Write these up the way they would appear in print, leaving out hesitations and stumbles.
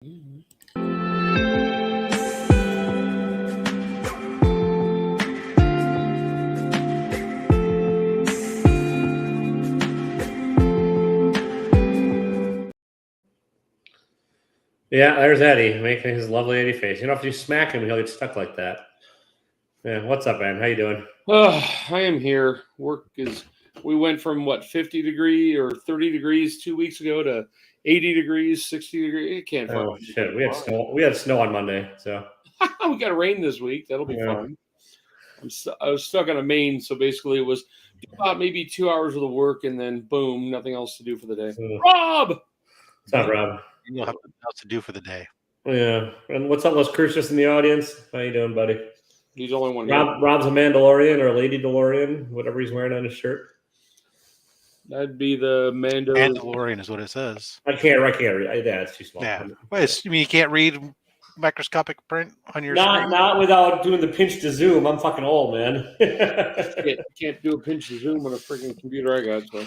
Mm-hmm. Yeah, there's Eddie making his lovely Eddie face. You know, if you smack him, he'll get stuck like that. Yeah, what's up, man? How you doing? I am here. We went from 50 degree or 30 degrees 2 weeks ago to 80 degrees, 60 degrees. It can't. Oh shit, we had snow. We had snow on Monday, so We got rain this week. That'll be fun. I was stuck on a main, so basically it was about maybe 2 hours of the work, and then boom, nothing else to do for the day. Rob, what's up, Rob? You'll have nothing else to do for the day. Yeah, and what's up, Les Crucius in the audience? How you doing, buddy? He's the only one. Rob's a Mandalorian or Lady DeLorean, whatever he's wearing on his shirt. That'd be the Mandalorian is what it says. I can't read. Yeah, it's too small. Yeah, you mean you can't read microscopic print on your screen? Not without doing the pinch to zoom. I'm fucking old, man. can't do a pinch to zoom on a freaking computer I got. So.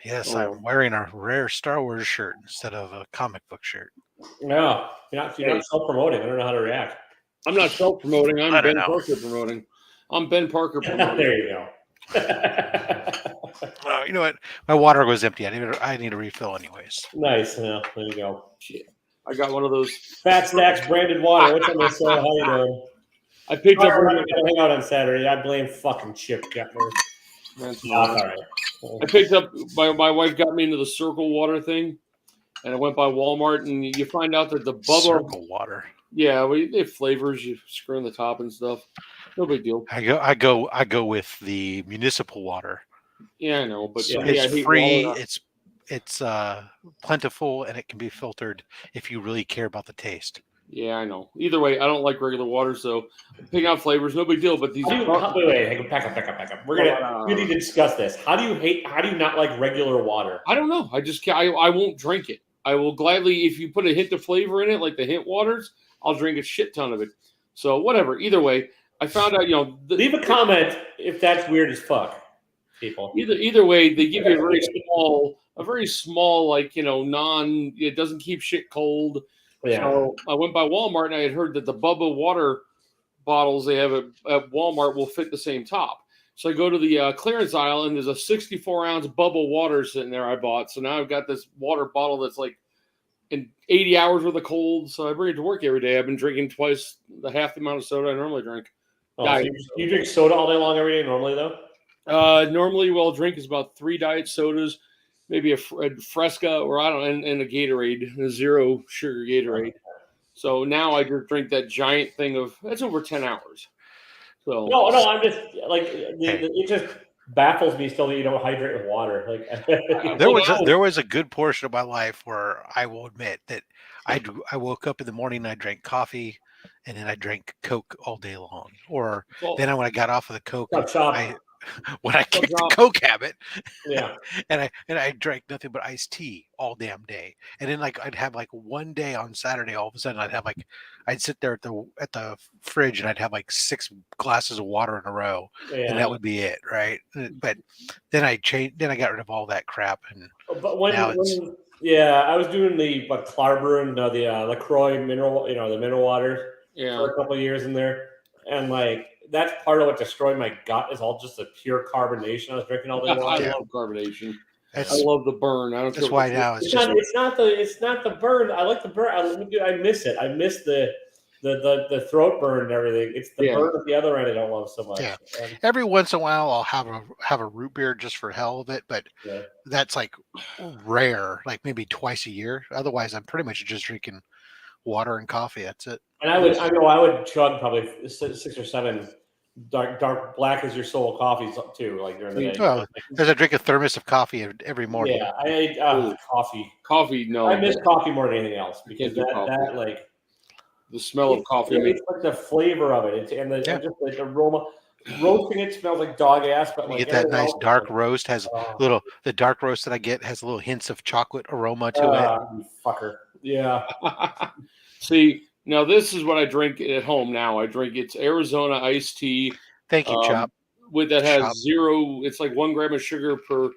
Yes, I'm wearing a rare Star Wars shirt instead of a comic book shirt. No, you're not self-promoting. I don't know how to react. I'm not self-promoting. I'm Ben Parker promoting. I'm Ben Parker promoting. There you go. You know what? My water was empty. I need a refill anyways. Nice. Yeah, there you go. Shit. I got one of those Fat Stacks branded water. What's on this? How you doing? I picked up. We're gonna hang out on Saturday. I blame fucking Chip Getler. That's all right. I picked up. My wife got me into the Circle Water thing, and I went by Walmart, and you find out that the Bubba Circle Water. Yeah, they have flavors. You screw in the top and stuff. No big deal. I go with the municipal water. Yeah, I know, but it's free. It's plentiful, and it can be filtered if you really care about the taste. Yeah, I know. Either way, I don't like regular water, so picking out flavors, no big deal. But these wait, back up. We need to discuss this. How do you not like regular water? I don't know. I just can't. I won't drink it. I will gladly, if you put a hint of flavor in it, like the hint waters, I'll drink a shit ton of it. So whatever. Either way, I found out. Leave a comment if that's weird as fuck, people. Either way, they give you a very small, like it doesn't keep shit cold. Yeah. So I went by Walmart and I had heard that the Bubba water bottles they have at Walmart will fit the same top. So I go to the clearance aisle and there's a 64-ounce Bubba water sitting there I bought. So now I've got this water bottle that's like in 80 hours worth of cold. So I bring it to work every day. I've been drinking twice half the amount of soda I normally drink. Oh, so you drink soda all day long every day normally though? Normally, I'll drink is about 3 diet sodas. Maybe a Fresca or I don't know, and a Gatorade, a zero sugar Gatorade. So now I just drink that giant thing that's over 10 hours. So no, I'm just like it just baffles me still that you don't hydrate with water. Like there was a good portion of my life where I will admit that I woke up in the morning and I drank coffee and then I drank Coke all day long. Or then when I got off of the Coke, when I kicked the Coke habit, yeah, and I drank nothing but iced tea all damn day, and then I'd have one day on Saturday, all of a sudden I'd sit there at the fridge and I'd have 6 glasses of water in a row, and that would be it, right? But then I got rid of all that crap, and I was doing the Klarbrun, the LaCroix mineral, the mineral water, for a couple of years in there, and that's part of what destroyed my gut is all just the pure carbonation I was drinking all day long. I love carbonation. I love the burn. I don't. That's why now it's not the burn. I like the burn. I miss it. I miss the throat burn and everything. It's the burn at the other end I don't love so much. Yeah. Every once in a while I'll have a root beer just for hell of it, but that's rare, maybe twice a year. Otherwise, I'm pretty much just drinking water and coffee. That's it. And I would chug probably 6 or 7 dark black as your soul coffees too, during the day. Well, because I drink a thermos of coffee every morning. Yeah, I ate coffee. Coffee, no. I miss coffee more than anything else because the smell of coffee. It's the flavor of it, just the aroma. Roasting it smells like dog ass, but you get that nice dark roast. Has the dark roast that I get has little hints of chocolate aroma to it. You fucker. Yeah. See, now this is what I drink at home now. It's Arizona iced tea. Thank you, Chop. That has 0, it's 1 gram of sugar per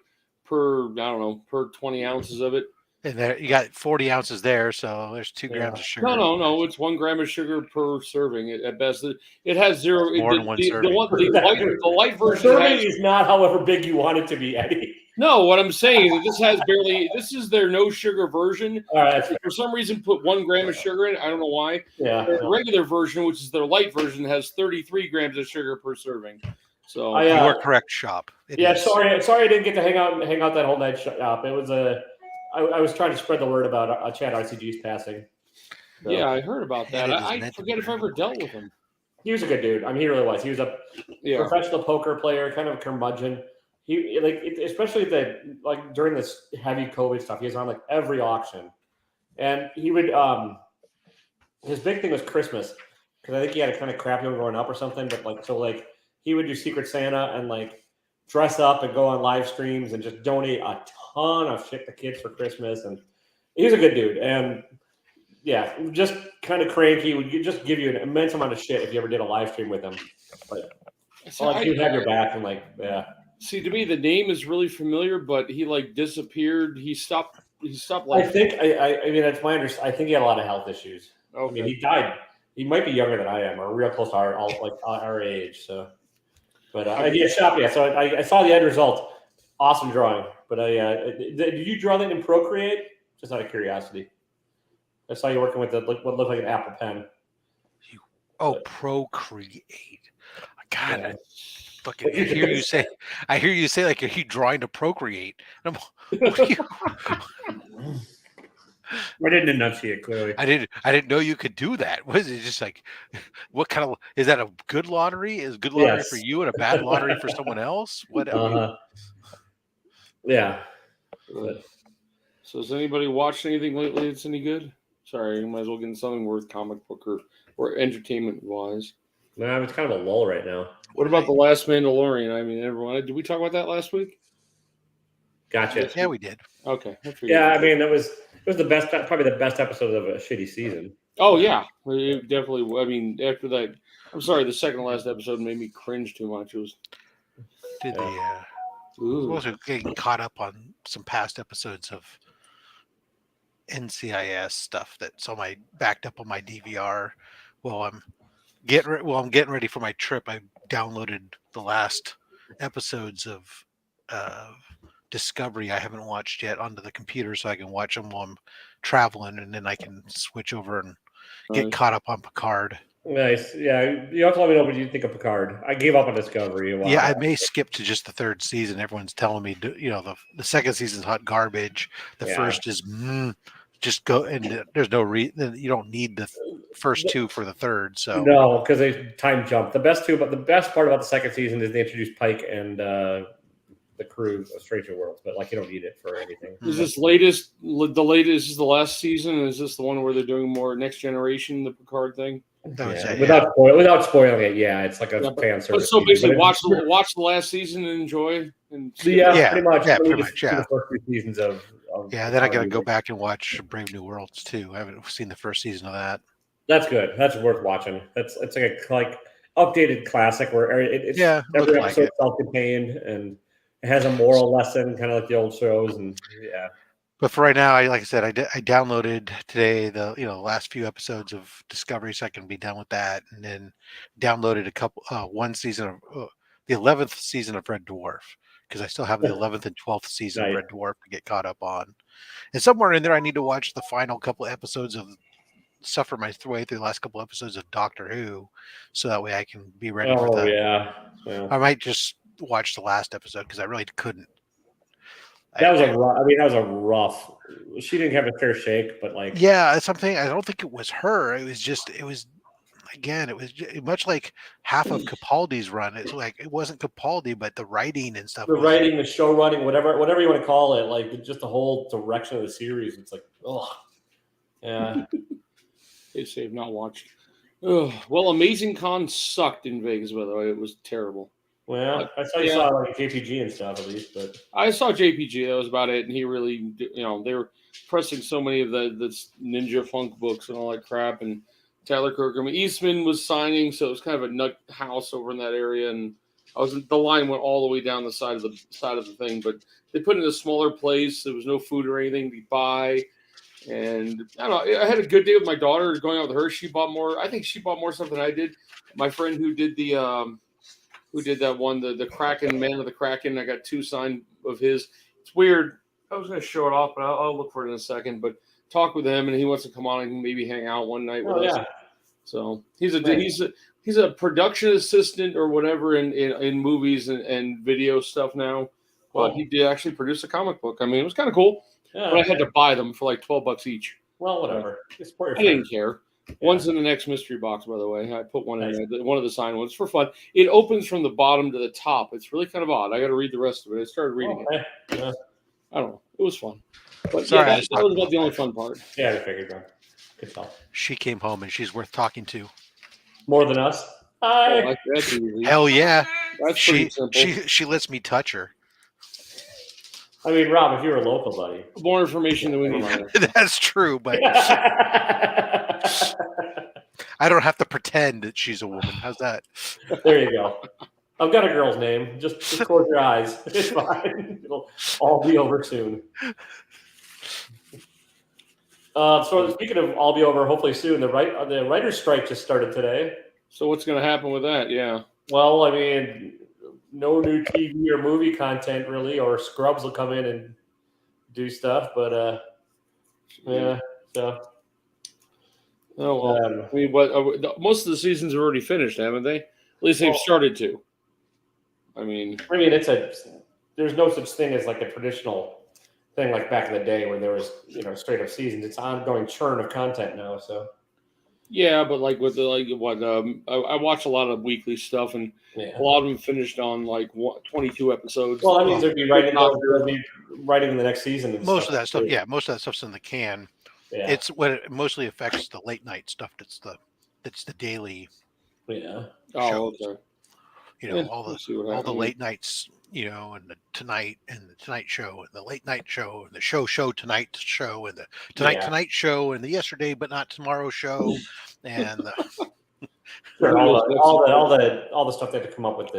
20 ounces of it. And there you got 40 ounces there, so there's 2 grams of sugar. No. It's 1 gram of sugar per serving at best. It has zero. More than one serving. The light version. Serving is not however big you want it to be, Eddie. No, what I'm saying is this has barely. This is their no sugar version. All right. For some reason, put 1 gram of sugar in it. I don't know why. Yeah. The regular version, which is their light version, has 33 grams of sugar per serving. So you are correct, shop. Sorry, I didn't get to hang out that whole night shop. It was I was trying to spread the word about Chad RCG's passing. So. Yeah, I heard about that. I forget if I ever dealt with him. He was a good dude. I mean, he really was. He was a professional poker player, kind of a curmudgeon. He especially during this heavy COVID stuff, he was on like every auction, and he would his big thing was Christmas because I think he had a kind of crappy one growing up or something. But he would do Secret Santa and dress up and go on live streams and just donate a ton of shit to kids for Christmas. And he's a good dude. And yeah, just kind of cranky. Would just give you an immense amount of shit if you ever did a live stream with him. But he would have your back and See, to me, the name is really familiar, but he disappeared. He stopped. I think that's my understanding. I think he had a lot of health issues. Okay. I mean, he died. He might be younger than I am, or real close to our age. So, but I did shop. Yeah, so I saw the end result. Awesome drawing. But did you draw that in Procreate? Just out of curiosity. I saw you working with what looked like an Apple Pen. Procreate. God, yeah. I hear you say like, are you drawing to procreate? I didn't enunciate clearly. I didn't know you could do that. Was it just like, what kind of, is that a good lottery? Is good lottery for you and a bad lottery for someone else? What? Yeah. So has anybody watched anything lately that's any good? Sorry, you might as well get something worth comic book or entertainment wise. No, it's kind of a lull right now. What about The Last Mandalorian? I mean, everyone, did we talk about that last week? Gotcha. Yeah, we did. Okay. Yeah, I mean, it was the best, probably the best episode of a shitty season. Oh yeah, it definitely. I mean, after that, I'm sorry, the second to last episode made me cringe too much. It was. Also getting caught up on some past episodes of NCIS stuff I backed up on my DVR. I'm getting ready for my trip. I downloaded the last episodes of Discovery I haven't watched yet onto the computer so I can watch them while I'm traveling, and then I can switch over and get caught up on Picard. Nice. Yeah, you have to let me know what you think of Picard. I gave up on Discovery a while. Yeah, I may skip to just the third season. Everyone's telling me, the second season's hot garbage. The first is just go, and there's no reason. You don't need the first two for the third. So no, because they time jump. The best part about the second season is they introduced Pike and the crew of Stranger Worlds, but you don't need it for anything. Is this the latest? Is the last season? Is this the one where they're doing more Next Generation, the Picard thing? Without spoiling it, it's like a fan service. So basically, watch the last season and enjoy. Pretty much. The first 3 seasons of then I got to go back and watch Brave New Worlds too. I haven't seen the first season of that. That's good. That's worth watching. It's like a updated classic where every episode self-contained and it has a moral lesson, kind of like the old shows. And But for right now, like I said, I downloaded today the last few episodes of Discovery, so I can be done with that, and then downloaded one season of the 11th season of Red Dwarf, because I still have the 11th and 12th season of Red Dwarf to get caught up on. And somewhere in there, I need to watch the final couple episodes suffer my way through the last couple episodes of Doctor Who, so that way I can be ready for that. Yeah. I might just watch the last episode because I really couldn't. That was a rough. She didn't have a fair shake, but that's something. I don't think it was her. It was much like half of Capaldi's run. It's like it wasn't Capaldi, but the writing and stuff. The writing, the show running, whatever you want to call it, just the whole direction of the series. It's like, oh, yeah. They say I've not watched. Ugh. Well, Amazing Con sucked in Vegas. By the way, it was terrible. Well, I saw you saw JPG and stuff at least, but I saw JPG. That was about it. And he really, they were pressing so many of the Ninja Funk books and all that crap. And Tyler Kirkham, Eastman was signing, so it was kind of a nut house over in that area. And The line went all the way down the side of the thing, but they put it in a smaller place. There was no food or anything to buy. And I don't know. I had a good day with my daughter going out with her. She bought more. I think she bought more stuff than I did. My friend who did that one, the Kraken, Man of the Kraken. I got 2 signed of his. It's weird. I was going to show it off, but I'll look for it in a second. But talk with him, and he wants to come on and maybe hang out one night with us. So he's a production assistant or whatever in movies and video stuff now. But he did actually produce a comic book. I mean, it was kind of cool. Yeah, but I had to buy them for like $12 each. Well, whatever. I didn't care. Yeah. One's in the next mystery box, by the way. I put one in there, one of the signed ones for fun. It opens from the bottom to the top. It's really kind of odd. I got to read the rest of it. I started reading it. Yeah. I don't know. It was fun. But sorry, that was about the only fun part. Yeah, I figured that. Good talk. She came home and she's worth talking to. More than us? Hell yeah. That's pretty simple. She lets me touch her. I mean, Rob, if you were local, buddy. More information than we need. That's true, but I don't have to pretend that she's a woman. How's that? There you go. I've got a girl's name. Just close your eyes. It's fine. It'll all be over soon. So speaking of all be over, hopefully soon, the writer's strike just started today. So what's going to happen with that? Yeah. Well, I mean, no new TV or movie content really, or Scrubs will come in and do stuff, but yeah. So. Oh well. I mean, most of the seasons are already finished, haven't they? At least they've started to. I mean, there's no such thing as like a traditional thing like back in the day when there was straight up seasons. It's ongoing churn of content now. So. Yeah, but like with I watch a lot of weekly stuff, and a lot of them finished on like 22 episodes. Well, that means they'll be writing in the next season. Most of that stuff's in the can. Yeah. It's what it mostly affects the late night stuff. That's the daily. Yeah. Shows. Okay. All the late nights. And the Tonight and the Tonight Show and the Late Night Show and the Show Tonight Show and the Tonight Show and the Yesterday But Not Tomorrow Show and all the stuff they had to come up with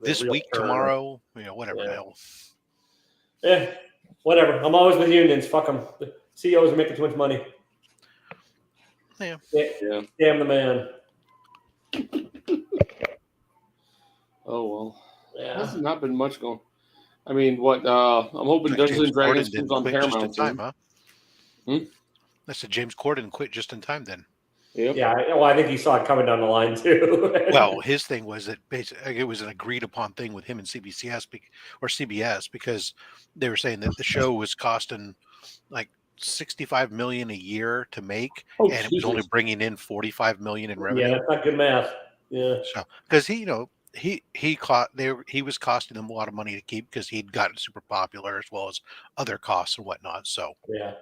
this week term. Tomorrow, whatever the hell. Yeah, whatever. I'm always with unions. Fuck them. The CEOs are making too much money. Yeah. Damn the man. Oh well. Yeah. There's not been much going. I mean, I'm hoping Dungeons and Dragons comes on Paramount time, huh? I said James Corden quit just in time then. Yep. Yeah, well, I think he saw it coming down the line too. Well, his thing was that basically it was an agreed upon thing with him and CBS because they were saying that the show was costing like $65 million a year to make, and it was only bringing in $45 million in revenue. Yeah, that's not good math. Yeah, so because he was costing them a lot of money to keep because he'd gotten super popular as well as other costs and whatnot. So yeah.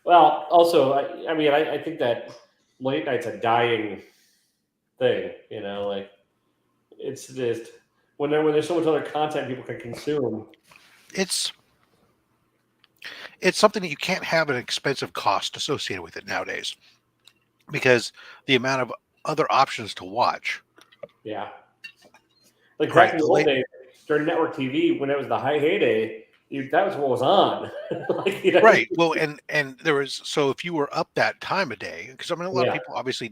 Well, also, I think that late night's a dying thing. Like it's just when there's so much other content people can consume. It's something that you can't have an expensive cost associated with it nowadays because the amount of other options to watch. Yeah. Like back in the old days, during network TV, when it was the heyday, that was what was on. Right. Well, and there was, so if you were up that time of day, because a lot of people obviously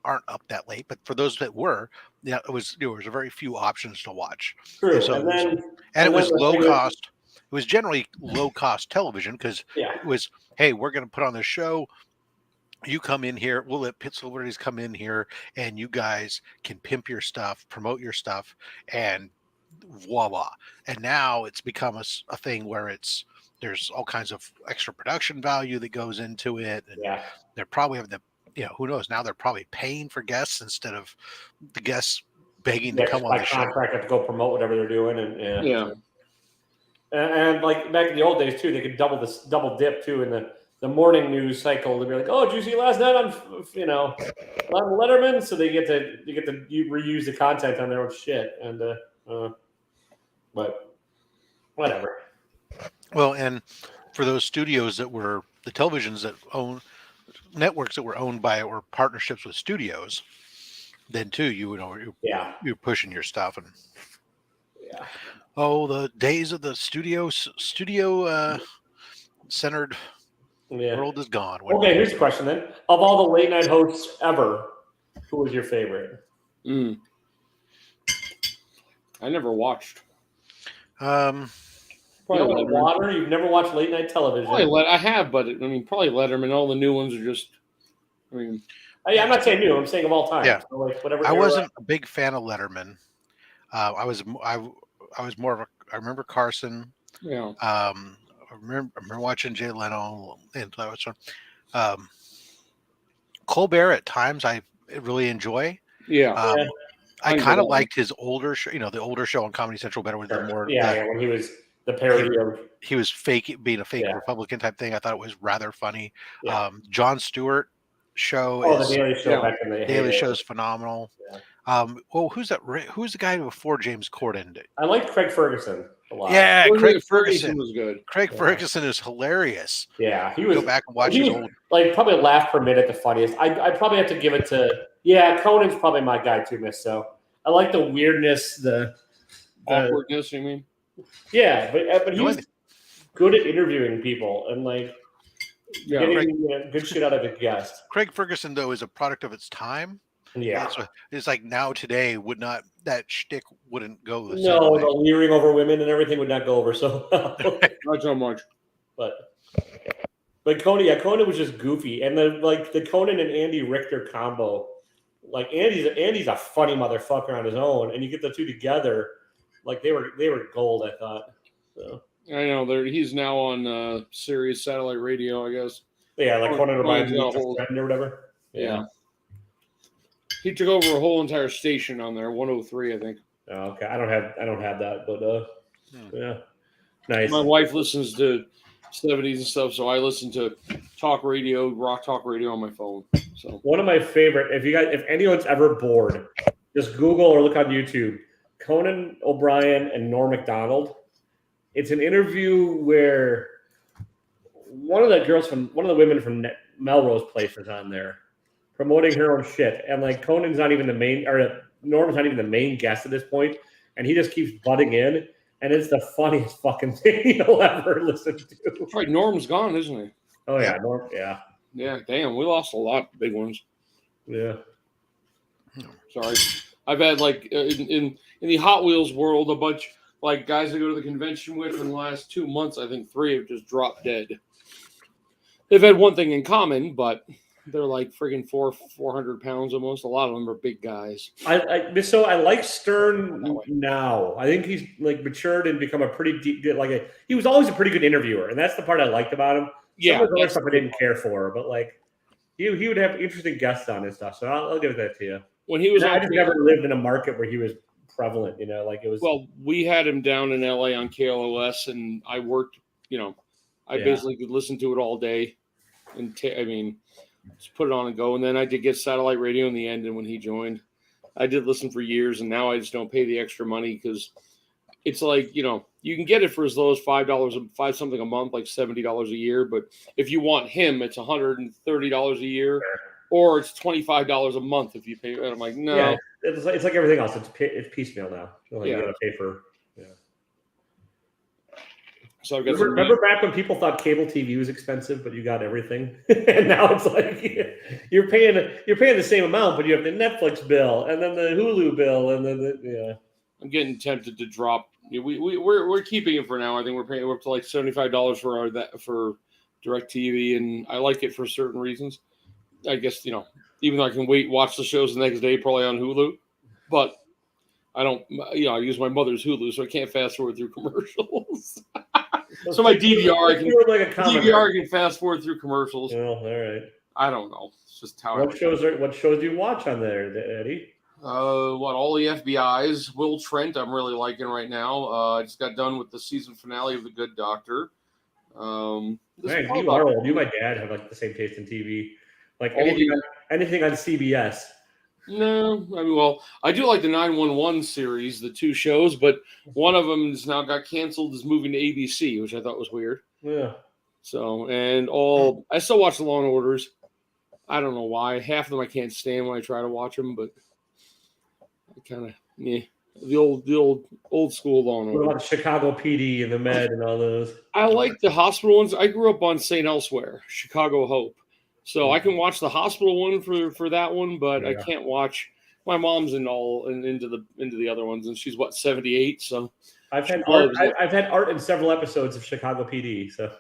aren't up that late, but for those that were, there was very few options to watch. True. And so it was low cost. It was generally low cost television because it was, hey, we're going to put on this show. You come in here, we'll let pit celebrities come in here and you guys can pimp your stuff, promote your stuff, and voila. And now it's become a thing where there's all kinds of extra production value that goes into it. And they're probably have who knows, now they're probably paying for guests instead of the guests begging to come on the show. Contract have to go promote whatever they're doing. And like back in the old days too, they could double dip too in the morning news cycle. They'd be like, "Oh, did you see last night on Letterman?" So they get to reuse the content on their own shit, and but whatever. Well, and for those studios that were the televisions that own networks that were owned by or partnerships with studios, then too, you're pushing your stuff and yeah. Oh, the days of the studio centered world is gone. Okay, here's a question then. Of all the late night hosts ever, who was your favorite? I never watched. Probably Water. You've never watched late night television. I have, but probably Letterman. All the new ones are just. I'm not saying new. I'm saying of all time. Yeah. So whatever. I wasn't a big fan of Letterman. I was more of a. I remember Carson. Yeah. I remember watching Jay Leno and that was fun. Colbert at times I really enjoy. Yeah. I kind of liked his older show, the older show on Comedy Central better with the more. When he was the parody of. He was being a fake Republican type thing. I thought it was rather funny. Yeah. Jon Stewart show the Daily Show back in the Daily Show is phenomenal. Yeah. Who's that? Who's the guy before James Corden? I liked Craig Ferguson a lot. Yeah, Craig Ferguson was good. Craig Ferguson is hilarious. Yeah, he was. Go back and watch his old. Probably laugh per minute the funniest. I probably have to give it to Conan's probably my guy too, Miss. So I like the weirdness, the awkwardness. You mean? Yeah, but he was good at interviewing people and getting good shit out of a guest. Craig Ferguson though is a product of its time. Yeah, it's like now today that shtick wouldn't go. The leering over women and everything would not go over. So not so much. But Conan was just goofy, and the Conan and Andy Richter combo. Andy's a funny motherfucker on his own, and you get the two together, they were gold. I thought. So. I know he's now on Sirius satellite radio, I guess. Yeah, Conan reminds me of a friend or whatever. Yeah. He took over a whole entire station on there, 103, I think. Oh, okay. I don't have that, but yeah. Nice. My wife listens to 70s and stuff, so I listen to rock talk radio on my phone. So one of my favorite, if anyone's ever bored, just Google or look on YouTube, Conan O'Brien and Norm Macdonald. It's an interview where one of the women from Melrose Place is on there promoting her own shit. And Conan's not even Norm's not even the main guest at this point, and he just keeps butting in, and it's the funniest fucking thing you'll ever listen to. That's right, Norm's gone, isn't he? Oh yeah, Norm, yeah. Yeah, damn, we lost a lot of big ones. Yeah. Sorry. I've had in the Hot Wheels world a bunch guys I go to the convention with in the last 2 months, I think 3 have just dropped dead. They've had one thing in common, but they're friggin' 400 pounds almost. A lot of them are big guys. I like Stern now. I think he's matured and become a pretty deep good. He was always a pretty good interviewer, and that's the part I liked about him. Some of the other stuff I didn't care for, but he would have interesting guests on and stuff. So I'll give that to you. When he was, I just never lived in a market where he was prevalent. It was. Well, we had him down in LA on KLOS, and I worked. I basically could listen to it all day, and just put it on and go. And then I did get satellite radio in the end. And when he joined, I did listen for years. And now I just don't pay the extra money because it's you can get it for as low as $5 something a month, $70 a year. But if you want him, it's $130 a year, or it's $25 a month if you pay. And I'm like, no. Yeah, it's like everything else. It's piecemeal now. You got to pay for. Yeah. So I've got remember back when people thought cable TV was expensive, but you got everything, and now it's you're paying the same amount, but you have the Netflix bill and then the Hulu bill and then I'm getting tempted to drop. We're keeping it for now. I think we're up to $75 for DirecTV, and I like it for certain reasons. I guess even though I can watch the shows the next day, probably on Hulu, but I don't. I use my mother's Hulu, so I can't fast forward through commercials. So my DVR, I can fast forward through commercials. Well, all right. I don't know. It's just how. What shows do you watch on there, Eddie? All the FBI's. Will Trent, I'm really liking right now. I just got done with the season finale of The Good Doctor. Man, you are old. You and my dad have the same taste in TV. Anything on CBS. No, I do like the 911 series, the 2 shows, but one of them has now got canceled, is moving to ABC, which I thought was weird. Yeah. So, I still watch the Law and Orders. I don't know why. Half of them I can't stand when I try to watch them, but kind of the old school Law and What Order. about Chicago PD and the Med and all those? I like the hospital ones. I grew up on St. Elsewhere, Chicago Hope, so I can watch the hospital one for that one, but I can't watch. My mom's into the other ones, and she's 78. So I've had art in several episodes of Chicago PD. So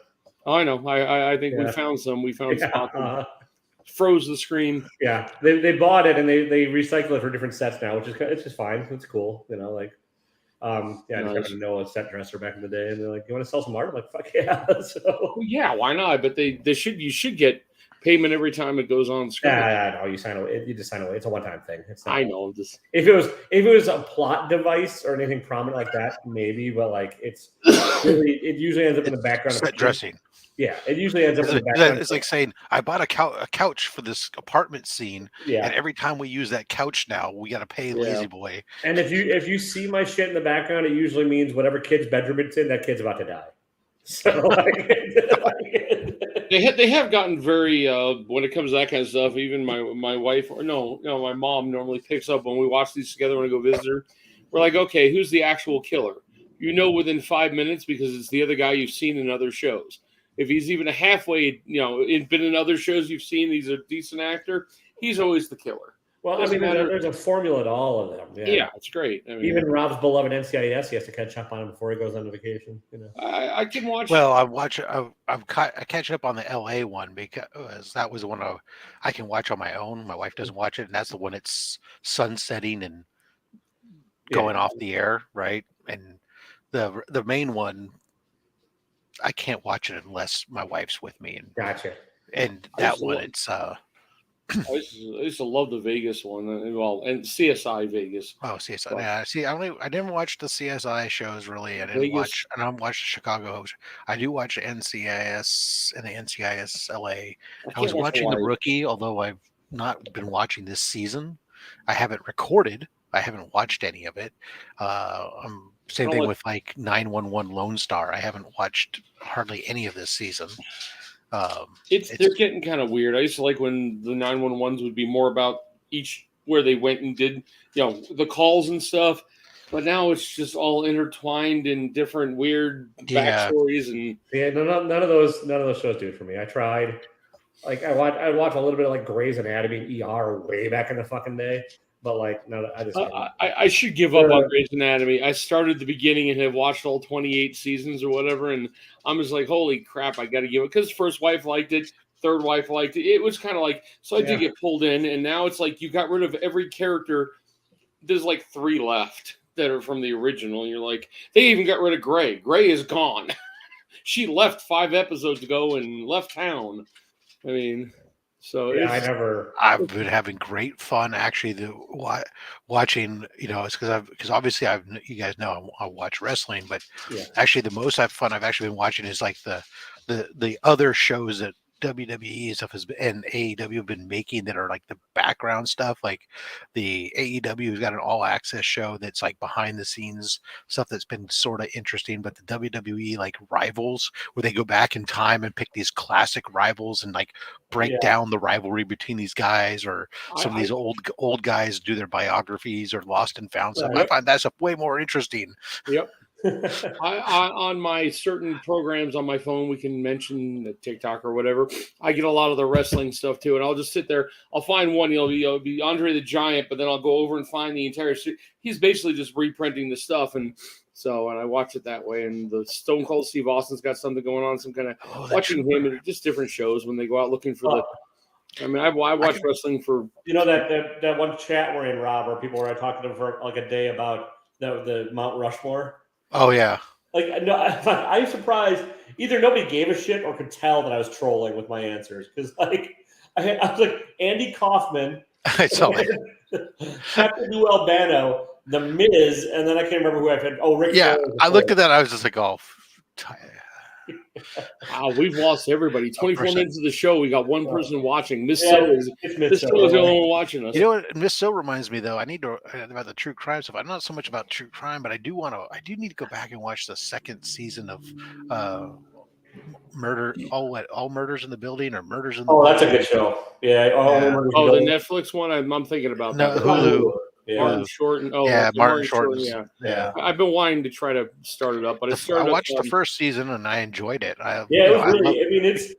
I know. I think we found some. We found spots. Froze the screen. Yeah, they bought it and they recycle it for different sets now, which is it's just fine. It's cool, like. I just got to know a set dresser back in the day, and they're like, "You want to sell some art?" I'm like, "Fuck yeah!" So yeah, why not? But you should get payment every time it goes on screen. Yeah, no, you sign away. You just sign away. It's a one-time thing. It's not, I know. If it was a plot device or anything prominent like that, maybe. But like, it usually ends up in the background. Set dressing. Yeah, it usually ends up in the background. It's like saying, I bought a couch for this apartment scene, and every time we use that couch now, we got to pay Lazy Boy. And if you see my shit in the background, it usually means whatever kid's bedroom it's in, that kid's about to die. So they have gotten very when it comes to that kind of stuff. Even my wife my mom normally picks up when we watch these together when I go visit her. We're like, okay, who's the actual killer? Within 5 minutes because it's the other guy you've seen in other shows. If he's even a halfway, been in other shows you've seen, he's a decent actor. He's always the killer. Well, there's a formula to all of them. Yeah, it's great. Even Rob's beloved NCIS, he has to catch up on him before he goes on vacation. I can watch. Well, I'm catching up on the LA one because that was the one I can watch on my own. My wife doesn't watch it, and that's the one it's sunsetting and going off the air, right? And the main one, I can't watch it unless my wife's with me. And gotcha. And that one, it's. I used to love the Vegas one, and CSI Vegas. Oh, CSI! Yeah, see, I didn't watch the CSI shows really. I don't watch Chicago. I do watch the NCIS and the NCIS LA. I was watching The Rookie, although I've not been watching this season. I haven't recorded. I haven't watched any of it. Same thing with like 911 Lone Star. I haven't watched hardly any of this season. They're getting kind of weird. I used to like when the 911s would be more about each where they went and did the calls and stuff, but now it's just all intertwined in different weird backstories and none of those shows do it for me. I tried, like I watch a little bit of like Grey's Anatomy and ER way back in the fucking day. But like, no, I should give up on Grey's Anatomy. I started the beginning and have watched all 28 seasons or whatever, and I'm just like, holy crap, I got to give it because first wife liked it, third wife liked it. It was kind of like, so I did get pulled in, and now it's like you got rid of every character. There's like 3 left that are from the original. And you're like, they even got rid of Grey. Grey is gone. She left 5 episodes ago and left town. I mean. So I've been having great fun actually. Watching, it's because obviously you guys know I watch wrestling, but actually the most fun I've actually been watching is like the other shows that WWE and stuff and AEW have been making that are like the background stuff. Like the AEW has got an all access show that's like behind the scenes stuff that's been sort of interesting, but the WWE like rivals where they go back in time and pick these classic rivals and like break down the rivalry between these guys, or some of these old guys do their biographies or lost and found stuff. I find that stuff way more interesting. Yep. On my certain programs on my phone, we can mention the TikTok or whatever. I get a lot of the wrestling stuff too, and I'll just sit there. I'll find one. It'll be Andre the Giant, but then I'll go over and find the entire. He's basically just reprinting the stuff, and I watch it that way. And the Stone Cold Steve Austin's got something going on, some kind of watching him, and just different shows when they go out looking for the. I mean, I watch wrestling for that one chat we're in, Rob, where people were talking to them for like a day about the Mount Rushmore. Oh yeah. Like no, I'm surprised either nobody gave a shit or could tell that I was trolling with my answers because like I was like Andy Kaufman, I saw Captain Lou Albano, The Miz, and then I can't remember who I had. Oh, Rick. Yeah, I looked at that. I was just like, oh. Wow, we've lost everybody. 24 minutes of the show, we got one person watching. Miss So is the only one watching us. You know what? Miss So reminds me though. I need to about the true crime stuff. I'm not so much about true crime, but I do need to go back and watch the 2nd season of Murder. All Murders in the Building or Murders in the. That's a good show. Yeah. The Netflix one. I'm thinking about that. Hulu. Martin Short and Martin Short. Yeah, I've been wanting to try to start it up, but I watched the first season and I enjoyed it. It was really. I mean, it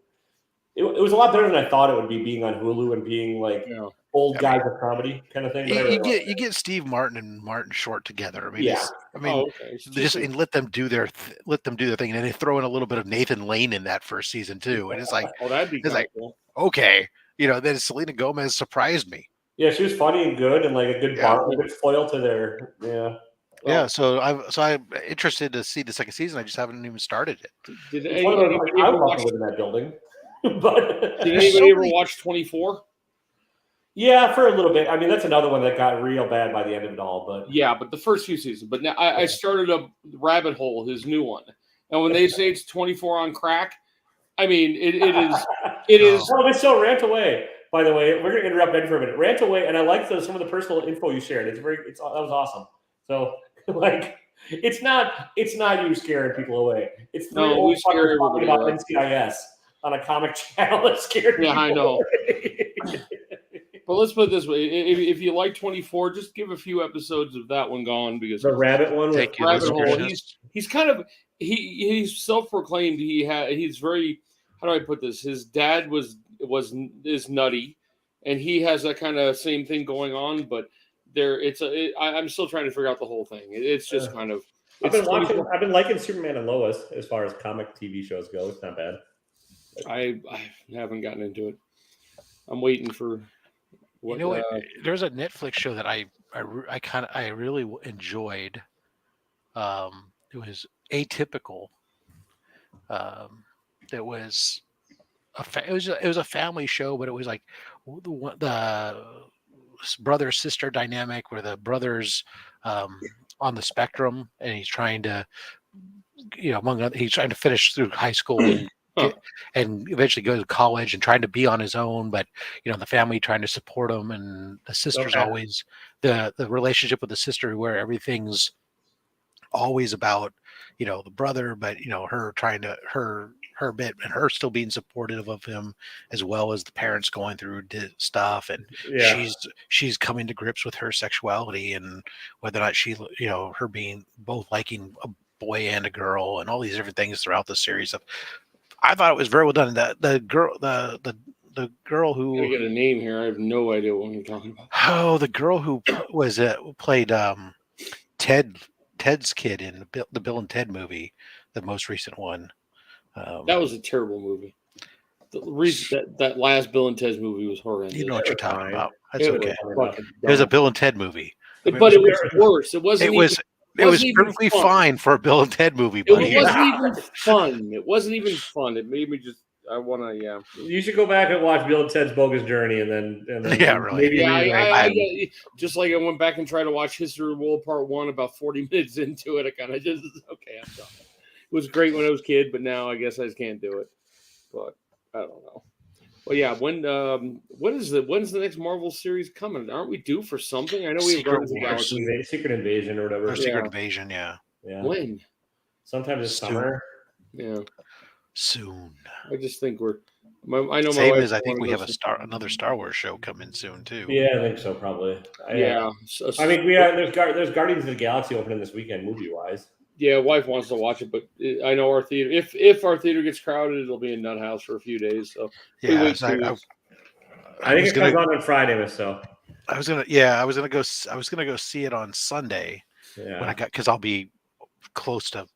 was a lot better than I thought it would be, being on Hulu and being like old guys of comedy kind of thing. You get Steve Martin and Martin Short together. I mean, just and let them do their thing, and they throw in a little bit of Nathan Lane in that first season too, and it's like, that'd be cool. Okay, then Selena Gomez surprised me. Yeah, she was funny and good, and like a good foil to their So I'm interested to see the second season. I just haven't even started it. Did anybody ever watch in that building? But did anybody ever watch 24? Yeah, for a little bit. I mean, that's another one that got real bad by the end of it all. But but the first few seasons. But now I started up Rabbit Hole, his new one, and when they say it's 24 on crack, I mean it is. Well, it's so Rant Away. By the way, we're going to interrupt Ben for a minute. Rant Away, and I like some of the personal info you shared. That was awesome. So like, it's not you scaring people away. It's we scare everybody about NCIS on a comic channel that scared people. Yeah, I know. But let's put it this way: if you like 24, just give a few episodes of that one gone, because the rabbit one, Rabbit Hole. He's kind of he's self-proclaimed. He's very, how do I put this? His dad is nutty, and he has that kind of same thing going on. But I'm still trying to figure out the whole thing. It's just kind of. I've been liking Superman and Lois as far as comic TV shows go. It's not bad. I haven't gotten into it. I'm waiting for. There's a Netflix show that I really enjoyed. It was Atypical. It was a family show, but it was like the brother sister dynamic where the brother's on the spectrum, and he's trying to he's trying to finish through high school and eventually go to college and trying to be on his own, but the family trying to support him, and the sister's always the relationship with the sister where everything's always about the brother, but her trying to her bit and her still being supportive of him, as well as the parents going through stuff, and she's coming to grips with her sexuality and whether or not she her being both liking a boy and a girl and all these different things throughout the series. I thought it was very well done. The girl who, I get a name here. I have no idea what you're talking about. Oh, the girl who played Ted's kid in the Bill and Ted movie, the most recent one. That was a terrible movie. The reason that last Bill and Ted's movie was horrendous. You know what you're talking about. That's okay. It was a Bill and Ted movie. But it was worse. It wasn't. It was perfectly fine for a Bill and Ted movie, buddy. It wasn't even fun. It wasn't even fun. It made me just. I want to. You should go back and watch Bill and Ted's Bogus Journey, and then really. I just like I went back and tried to watch History of the World Part 1. About 40 minutes into it, I kind of just okay. I'm done. It was great when I was a kid, but now I guess I just can't do it. But I don't know. Well, yeah. When's the next Marvel series coming? Aren't we due for something? I know we have Secret Invasion or whatever. Secret Invasion, yeah. When? Sometime this summer. Yeah. Soon. I just think I think we have another Star Wars show coming soon too. Yeah, I think so, probably. Yeah. I mean, there's Guardians of the Galaxy opening this weekend, movie wise. Yeah, wife wants to watch it, but I know our theater. If our theater gets crowded, it'll be in Nut House for a few days. So I think it comes on Friday, so I was gonna go see it on Sunday. Yeah, because I'll be close to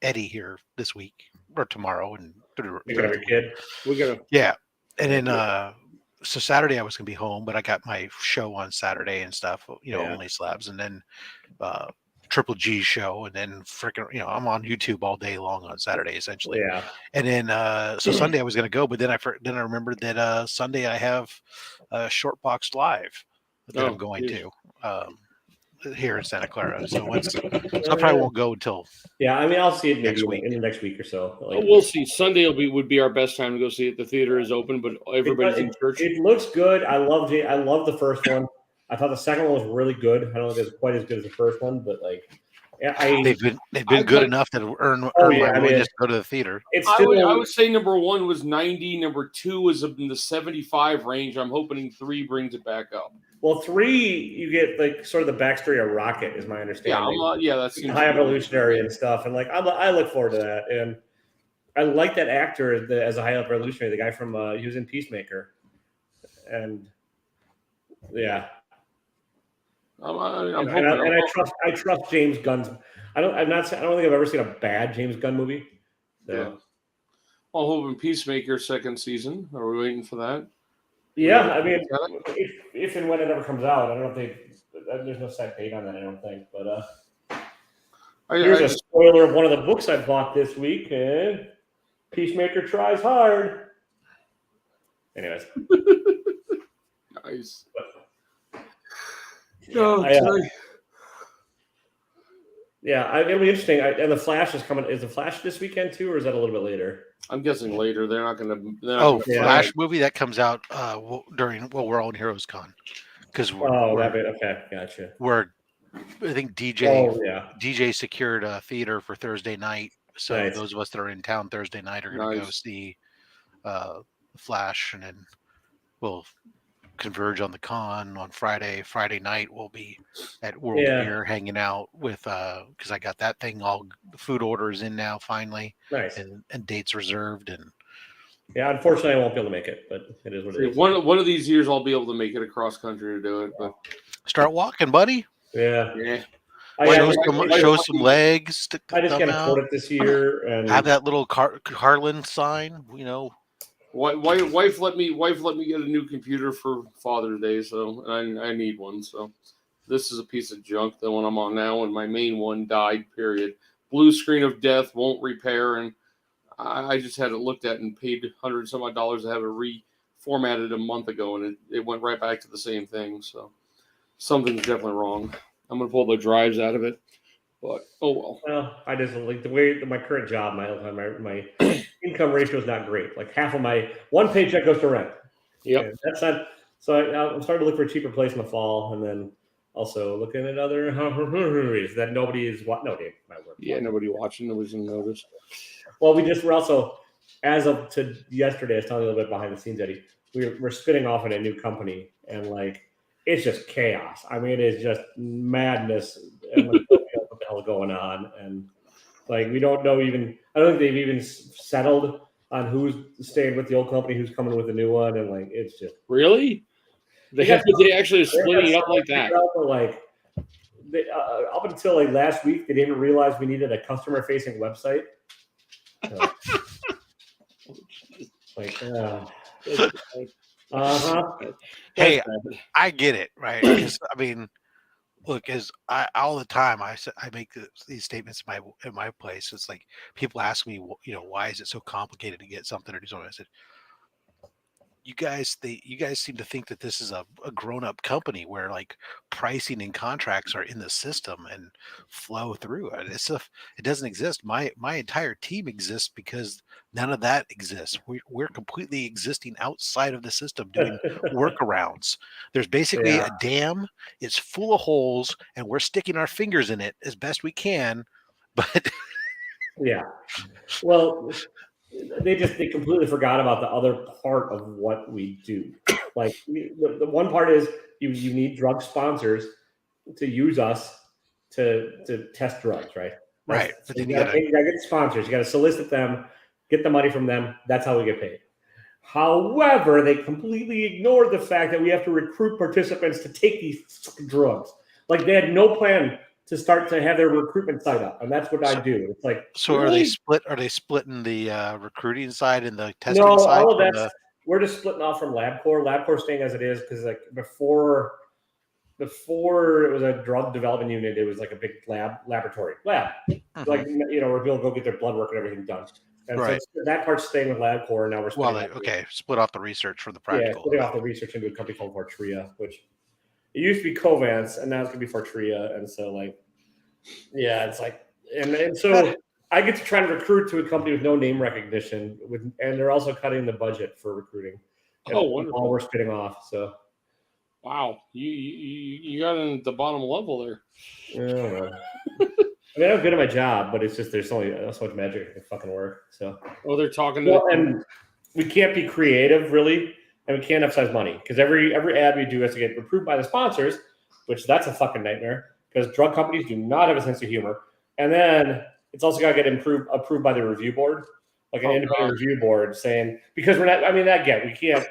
Eddie here this week or tomorrow, and and then so Saturday I was gonna be home, but I got my show on Saturday and stuff. Only Slabs, and then Triple G show, and then freaking I'm on YouTube all day long on Saturday essentially. Yeah. And then so Sunday I was gonna go, but then I remembered that Sunday I have a Short Box Live that I'm going to here in Santa Clara. So I probably won't go until I mean I'll see it maybe in the next week or so. We'll see. Sunday would be our best time to go see it. The theater is open, but everybody's in church. It looks good. I love the first one. I thought the second one was really good. I don't think it's quite as good as the first one, but they've been good enough to earn my willingness to go to the theater. I would say number 1 was 90. Number 2 was in the 75 range. I'm hoping 3 brings it back up. Well, 3 you get like sort of the backstory of Rocket, is my understanding. That seems high evolutionary and stuff, and like I look forward to that, and I like that actor as a high evolutionary, the guy from he was in Peacemaker, and yeah. I trust James Gunn's. I don't think I've ever seen a bad James Gunn movie. So. Yeah. Well, hoping Peacemaker second season. Are we waiting for that? Yeah, I mean, if and when it ever comes out, I don't know if there's no set date on that. I don't think, but here's a spoiler of one of the books I bought this week. And Peacemaker tries hard. Anyways, nice. It'll be interesting. And the Flash is coming. Is the Flash this weekend too, or is that a little bit later? I'm guessing later. They're not going to. Flash movie that comes out during we're all in Heroes Con because okay, gotcha. I think DJ secured a theater for Thursday night, so those of us that are in town Thursday night are going to go see Flash, and then we'll converge on the con on Friday. Friday night we'll be at World Beer hanging out with because I got that thing all food orders in now finally, and dates reserved, and unfortunately I won't be able to make it, but it is what it is. One of these years I'll be able to make it across country to do it, but start walking, buddy. Yeah. Show some legs. I just can't afford it this year, and have that little Carlin sign, Wife let me get a new computer for Father's Day, so I need one. So this is a piece of junk, the one I'm on now, and my main one died. Period. Blue screen of death, won't repair, and I just had it looked at and paid $100 some odd to have it reformatted a month ago, and it went right back to the same thing. So something's definitely wrong. I'm gonna pull the drives out of it, but oh well. Well, I just like the way my current job, my income ratio is not great. Like half of my one paycheck goes to rent. Yep. And that's not. So I'm starting to look for a cheaper place in the fall, and then also looking at other movies that nobody is watching. Nobody might work. Yeah, nobody watching. Nobody's gonna notice. Well, we're also, as of to yesterday, I was telling you a little bit behind the scenes, Eddie. We're spinning off in a new company, and like it's just chaos. I mean, it is just madness. And like, what the hell is going on? And like we don't know even. I don't think they've even settled on who's staying with the old company, who's coming with the new one, and like it's just really. They actually splitting it up like that. Up until like last week, they didn't realize we needed a customer-facing website. Hey, I get it, right? Because, I mean, look, all the time I make these statements in my place. It's like people ask me, why is it so complicated to get something or do something? I said, you guys seem to think that this is a grown-up company where like pricing and contracts are in the system and flow through. This stuff, it doesn't exist. My entire team exists because none of that exists. We're completely existing outside of the system doing workarounds. There's basically a dam. It's full of holes, and we're sticking our fingers in it as best we can. But well. They completely forgot about the other part of what we do. Like the one part is you need drug sponsors to use us to test drugs, right? Right. So you gotta get sponsors. You got to solicit them, get the money from them. That's how we get paid. However, they completely ignored the fact that we have to recruit participants to take these drugs. Like they had no plan to start to have their recruitment side up, and that's what I do. It's like, so really? Are they splitting the recruiting side and the testing side? No, all of that. We're just splitting off from LabCorp. LabCorp staying as it is because like before it was a drug development unit, it was like a big laboratory. Mm-hmm. Like where people go get their blood work and everything done. And so that part's staying with LabCorp, and now we're split off the research from the practical. Yeah, splitting off the research into a company called Fortrea, which. It used to be Covance, and now it's going to be Fortrea. And so, it's like, and so I get to try to recruit to a company with no name recognition, and they're also cutting the budget for recruiting. Wonderful! All we're spitting off. So, wow, you got in at the bottom level there. Yeah. I mean, I'm good at my job, but it's just there's only so much magic that can fucking work. So, they're talking to and we can't be creative really, and we can't emphasize money because every ad we do has to get approved by the sponsors, which that's a fucking nightmare because drug companies do not have a sense of humor, and then it's also got to get approved by the review board, like an independent review board saying because we're not. I mean, we can't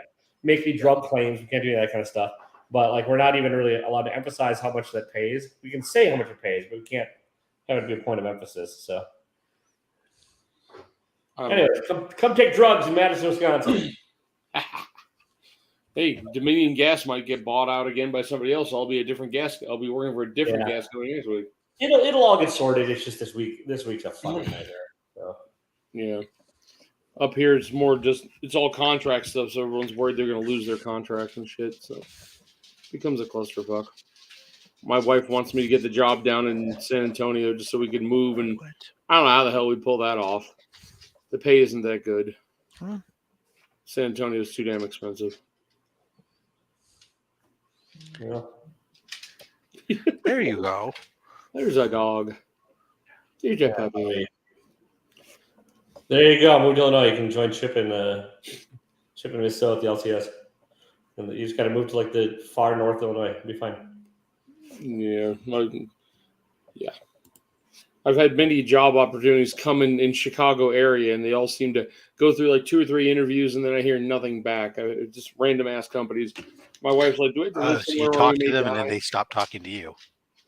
make the drug claims, we can't do that kind of stuff. But like, we're not even really allowed to emphasize how much that pays. We can say how much it pays, but we can't have it be a point of emphasis. So, anyway, come take drugs in Madison, Wisconsin. Hey, Dominion Gas might get bought out again by somebody else. I'll be a different gas. I'll be working for a different gas company next week. It'll all get sorted. It's just this week. This week's a fucking nightmare. So. Yeah. Up here, it's more just it's all contract stuff, so everyone's worried they're going to lose their contracts and shit. So it becomes a clusterfuck. My wife wants me to get the job down in San Antonio just so we can move, and I don't know how the hell we pull that off. The pay isn't that good. San Antonio is too damn expensive. Yeah. There you go. There's a dog. There's a puppy. There you go. Moved to Illinois. You can join Chip and Miss at the LCS. And you just got to move to like the far north Illinois. It'll be fine. Yeah. I've had many job opportunities come in Chicago area, and they all seem to go through like 2 or 3 interviews, and then I hear nothing back. Just random ass companies. My wife's like, "Do I?" So you talk to them, and then they stop talking to you.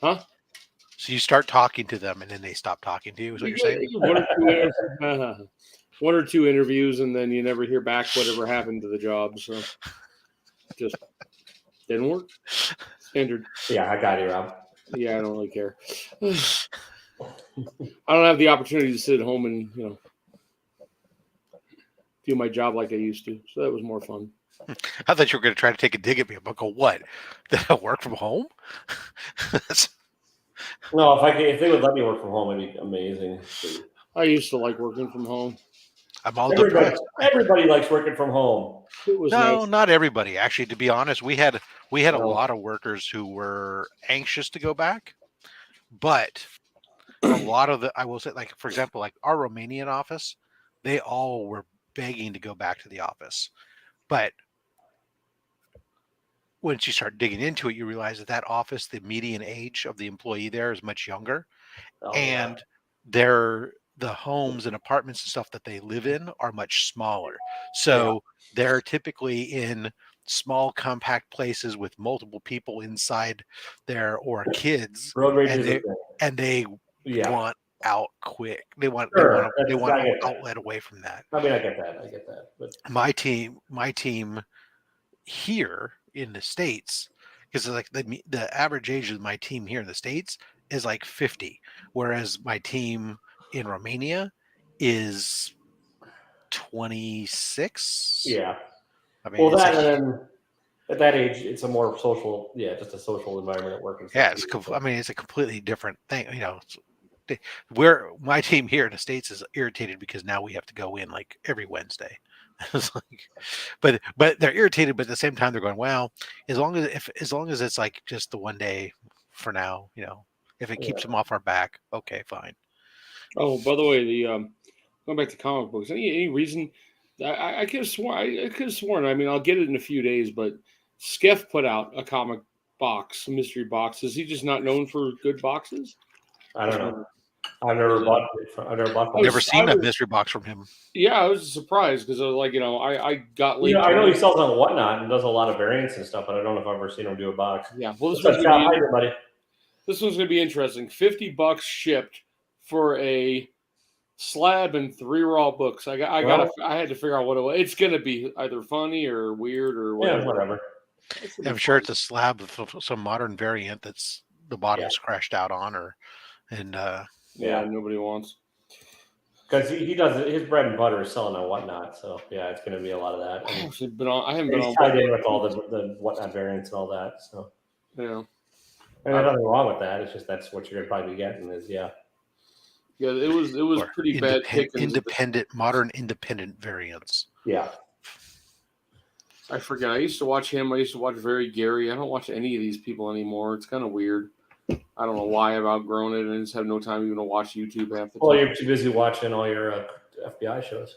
Huh? So you start talking to them, and then they stop talking to you. Is what you're saying? 1 or 2 interviews, and then you never hear back whatever happened to the job. So just didn't work. Standard. Yeah, I got you, Rob. Yeah, I don't really care. I don't have the opportunity to sit at home and do my job like I used to. So that was more fun. I thought you were going to try to take a dig at me. I'm like, what? Did I work from home? No, if they would let me work from home, it'd be amazing. I used to like working from home. I'm all everybody likes working from home. It was nice. Not everybody. Actually, to be honest, we had a lot of workers who were anxious to go back, but a lot of I will say, like for example, like our Romanian office, they all were begging to go back to the office, but once you start digging into it, you realize that office, the median age of the employee there is much younger, and the homes and apartments and stuff that they live in are much smaller. So they're typically in small, compact places with multiple people inside there or kids, and they want out quick. They want outlet away from that. I mean, I get that. But my team here in the States, because like the average age of my team here in the States is like 50, whereas my team in Romania is 26. Yeah. I mean, at that age, it's a more social, just a social environment at work. It's a completely different thing. Where my team here in the States is irritated because now we have to go in like every Wednesday. It's like, but they're irritated, but at the same time they're going, well, as long as it's like just the one day for now, if it keeps them off our back, okay, fine. Oh, by the way, going back to comic books, any reason I could have sworn. I mean, I'll get it in a few days, but Skeff put out a comic box, mystery box. Is he just not known for good boxes? I don't know. I've never bought it. I've never seen a mystery box from him. Yeah, I was surprised because I was like, I got linked. I know he sells on Whatnot and does a lot of variants and stuff, but I don't know if I've ever seen him do a box. Yeah, well, this one's going to be interesting. $50 shipped for a slab and 3 raw books. I had to figure out what it was. It's going to be either funny or weird or whatever. Yeah, whatever. I'm sure it's a slab of some modern variant that's the bottom's crashed out on, nobody wants. Because he does his bread and butter is selling on Whatnot, so it's going to be a lot of that. I haven't been on. Tied in with all the Whatnot variants and all that. So yeah, and there's nothing wrong with that. It's just that's what you're going to probably be getting is Yeah, it was pretty bad. Modern independent variants. Yeah. I forget. I used to watch him. I used to watch Very Gary. I don't watch any of these people anymore. It's kind of weird. I don't know why I've outgrown it, and I just have no time even to watch YouTube half the time. Well, you're too busy watching all your FBI shows.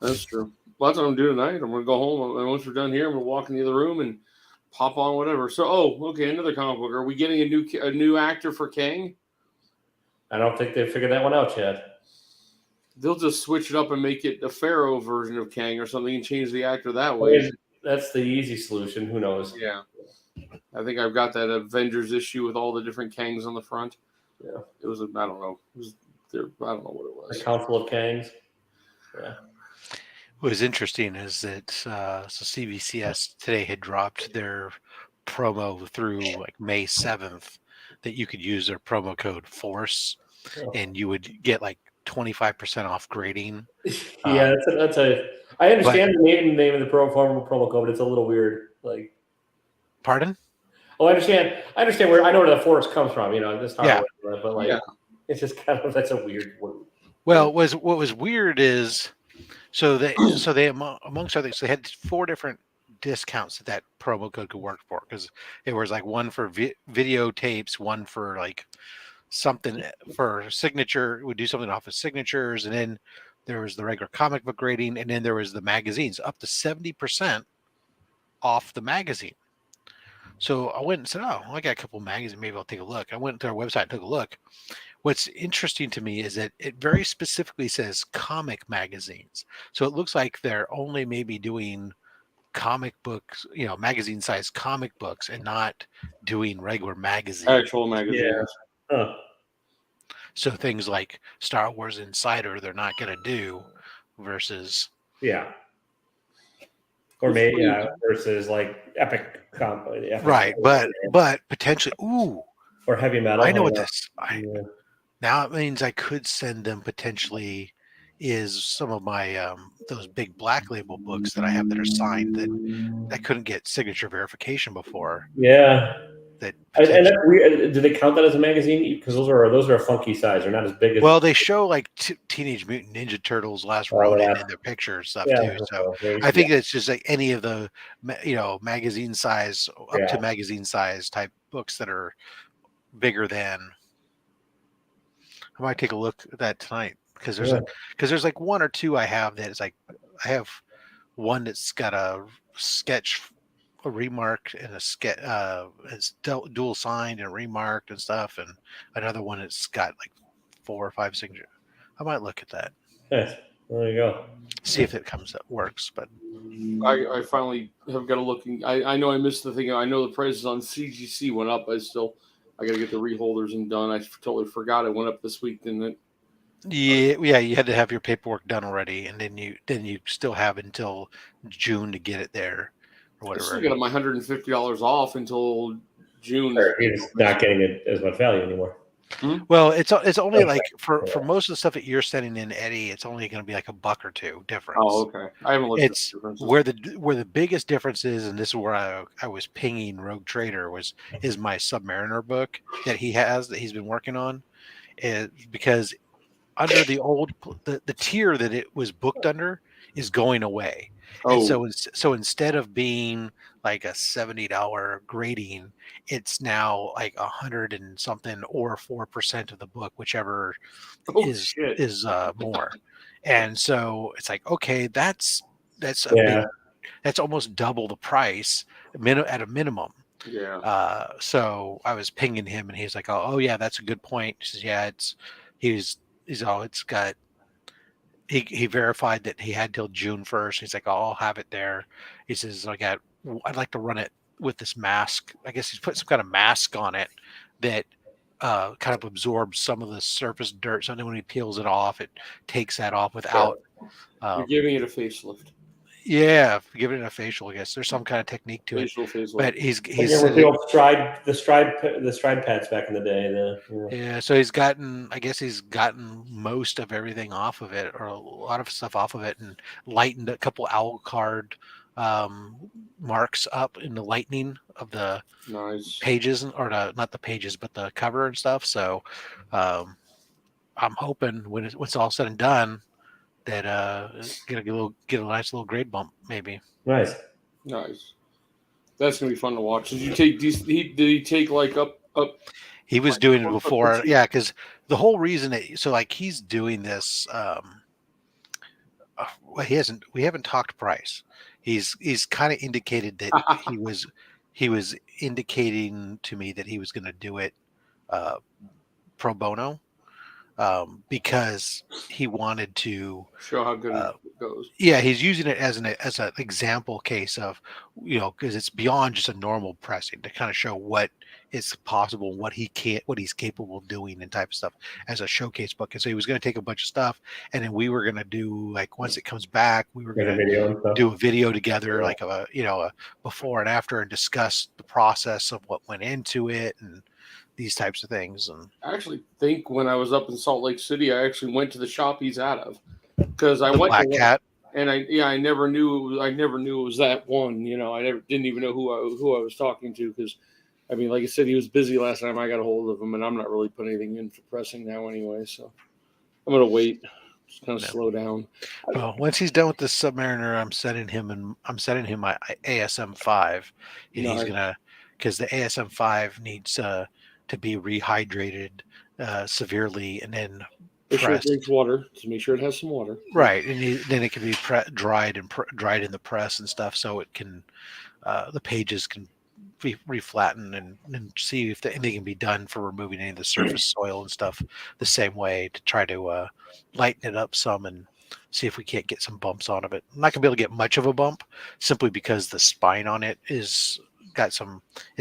That's true. Well, that's what I'm doing tonight. I'm going to go home, and once we're done here, I'm going to walk in the other room and pop on whatever. So, okay, another comic book. Are we getting a new actor for Kang? I don't think they've figured that one out yet. They'll just switch it up and make it a Pharaoh version of Kang or something and change the actor that way. That's the easy solution. Who knows? Yeah. I think I've got that Avengers issue with all the different Kangs on the front. Yeah. It was, I don't know. I don't know what it was. The Council of Kangs. Yeah. What was interesting is that so CBCS today had dropped their promo through like May 7th that you could use their promo code FORCE and you would get like 25% off grading. Yeah, that's a. I understand the name of the promo code, but it's a little weird. Like, pardon? Oh, I understand. I know where the force comes from. This time, yeah. But like, it's just kind of that's a weird word. Well, what was weird is so they amongst other things they had 4 different discounts that promo code could work for because it was like one for videotapes, one for like something for signature, it would do something off of signatures, and then there was the regular comic book rating, and then there was the magazines up to 70% off the magazine. So I went and said, oh, I got a couple of magazines, maybe I'll take a look. I went to our website and took a look. What's interesting to me is that it very specifically says comic magazines. So it looks like they're only maybe doing comic books, magazine size comic books and not doing regular magazines. Actual magazines. Yeah. Huh. So things like Star Wars Insider, they're not going to do versus. Yeah. Or maybe versus like Epic Comp. Right. But potentially, or heavy metal. I know what this. Now it means I could send them potentially is some of my those big Black Label books that I have that are signed that I couldn't get signature verification before. Yeah. That and that's weird. Do they count that as a magazine? Because those are a funky size. They're not as big as. Well, they show like Teenage Mutant Ninja Turtles last Ronin in their picture stuff too. So I think it's just like any of the magazine size up to magazine size type books that are bigger than. I might take a look at that tonight because there's like 1 or 2 I have that is like I have one that's got a sketch, a remarked, and a sketch. It's dual signed and remarked and stuff, and another one that's got like 4 or 5 signatures. I might look at that. Yes, there you go. See if it works. But I finally have got to look. I know I missed the thing. I know the prices on CGC went up. I got to get the reholders and done. I totally forgot it went up this week, didn't it? Yeah. You had to have your paperwork done already, and then you still have until June to get it there, or whatever. I still got my $150 off until June. He's not getting it as much value anymore. Well, it's only like for most of the stuff that you're sending in, Eddie, it's only going to be like $1 or $2 difference. Oh, okay. I haven't looked at the differences. Where the biggest difference is, and this is where I was pinging Rogue Trader is my Submariner book that he's been working on, is because under the old the tier that it was booked under is going away. And so instead of being like a $70 grading, it's now like 100 and something or 4% of the book, whichever is more. And so it's like, okay, that's almost double the price at a minimum. Yeah. So I was pinging him, and he's like, "Oh yeah, that's a good point." He says, "Yeah, it's got." He verified that he had till June 1st. He's like, I'll have it there. He says, I'd like to run it with this mask. I guess he's put some kind of mask on it that kind of absorbs some of the surface dirt. So then when he peels it off, it takes that off without. You're giving it a facelift. Yeah, giving it a facial. I guess there's some kind of technique to facial it. Facelift. But he's the stride pads back in the day. Yeah, so he's gotten most of everything off of it, or a lot of stuff off of it, and lightened a couple owl card marks up in the lightning of the pages, or not the pages, but the cover and stuff. So I'm hoping when it's all said and done, that get a nice little grade bump, maybe. Nice. That's gonna be fun to watch. Did he take like up? He was doing it before, yeah, because the whole reason he's doing this. Well, we haven't talked price. He's kind of indicated that he was indicating to me that he was going to do it pro bono, because he wanted to show how good it goes. Yeah, he's using it as an example case of, because it's beyond just a normal pressing, to kind of show what is possible, what he's capable of doing, and type of stuff, as a showcase book. And so he was going to take a bunch of stuff, and then we were going to do, like, once it comes back, we were going to do a video together, like a before and after, and discuss the process of what went into it and these types of things. And I actually think when I was up in Salt Lake City, I actually went to the shop he's out of, because I went Black to Cat. And I never knew it was that one. Didn't even know who I was talking to, because, I mean, like I said, he was busy last time I got a hold of him, and I'm not really putting anything in for pressing now anyway. So I'm gonna wait, just kind of slow down. Well, once he's done with the Submariner, I'm sending him my ASM 5, and he's gonna, because the ASM 5 needs to be rehydrated severely, and then make sure it drinks water. Just make sure it has some water. Right, and then it can be dried in the press and stuff, so it can the pages can be reflatten, and see if anything can be done for removing any of the surface soil and stuff the same way, to try to lighten it up some and see if we can't get some bumps on of it. I'm not gonna be able to get much of a bump, simply because the spine on it is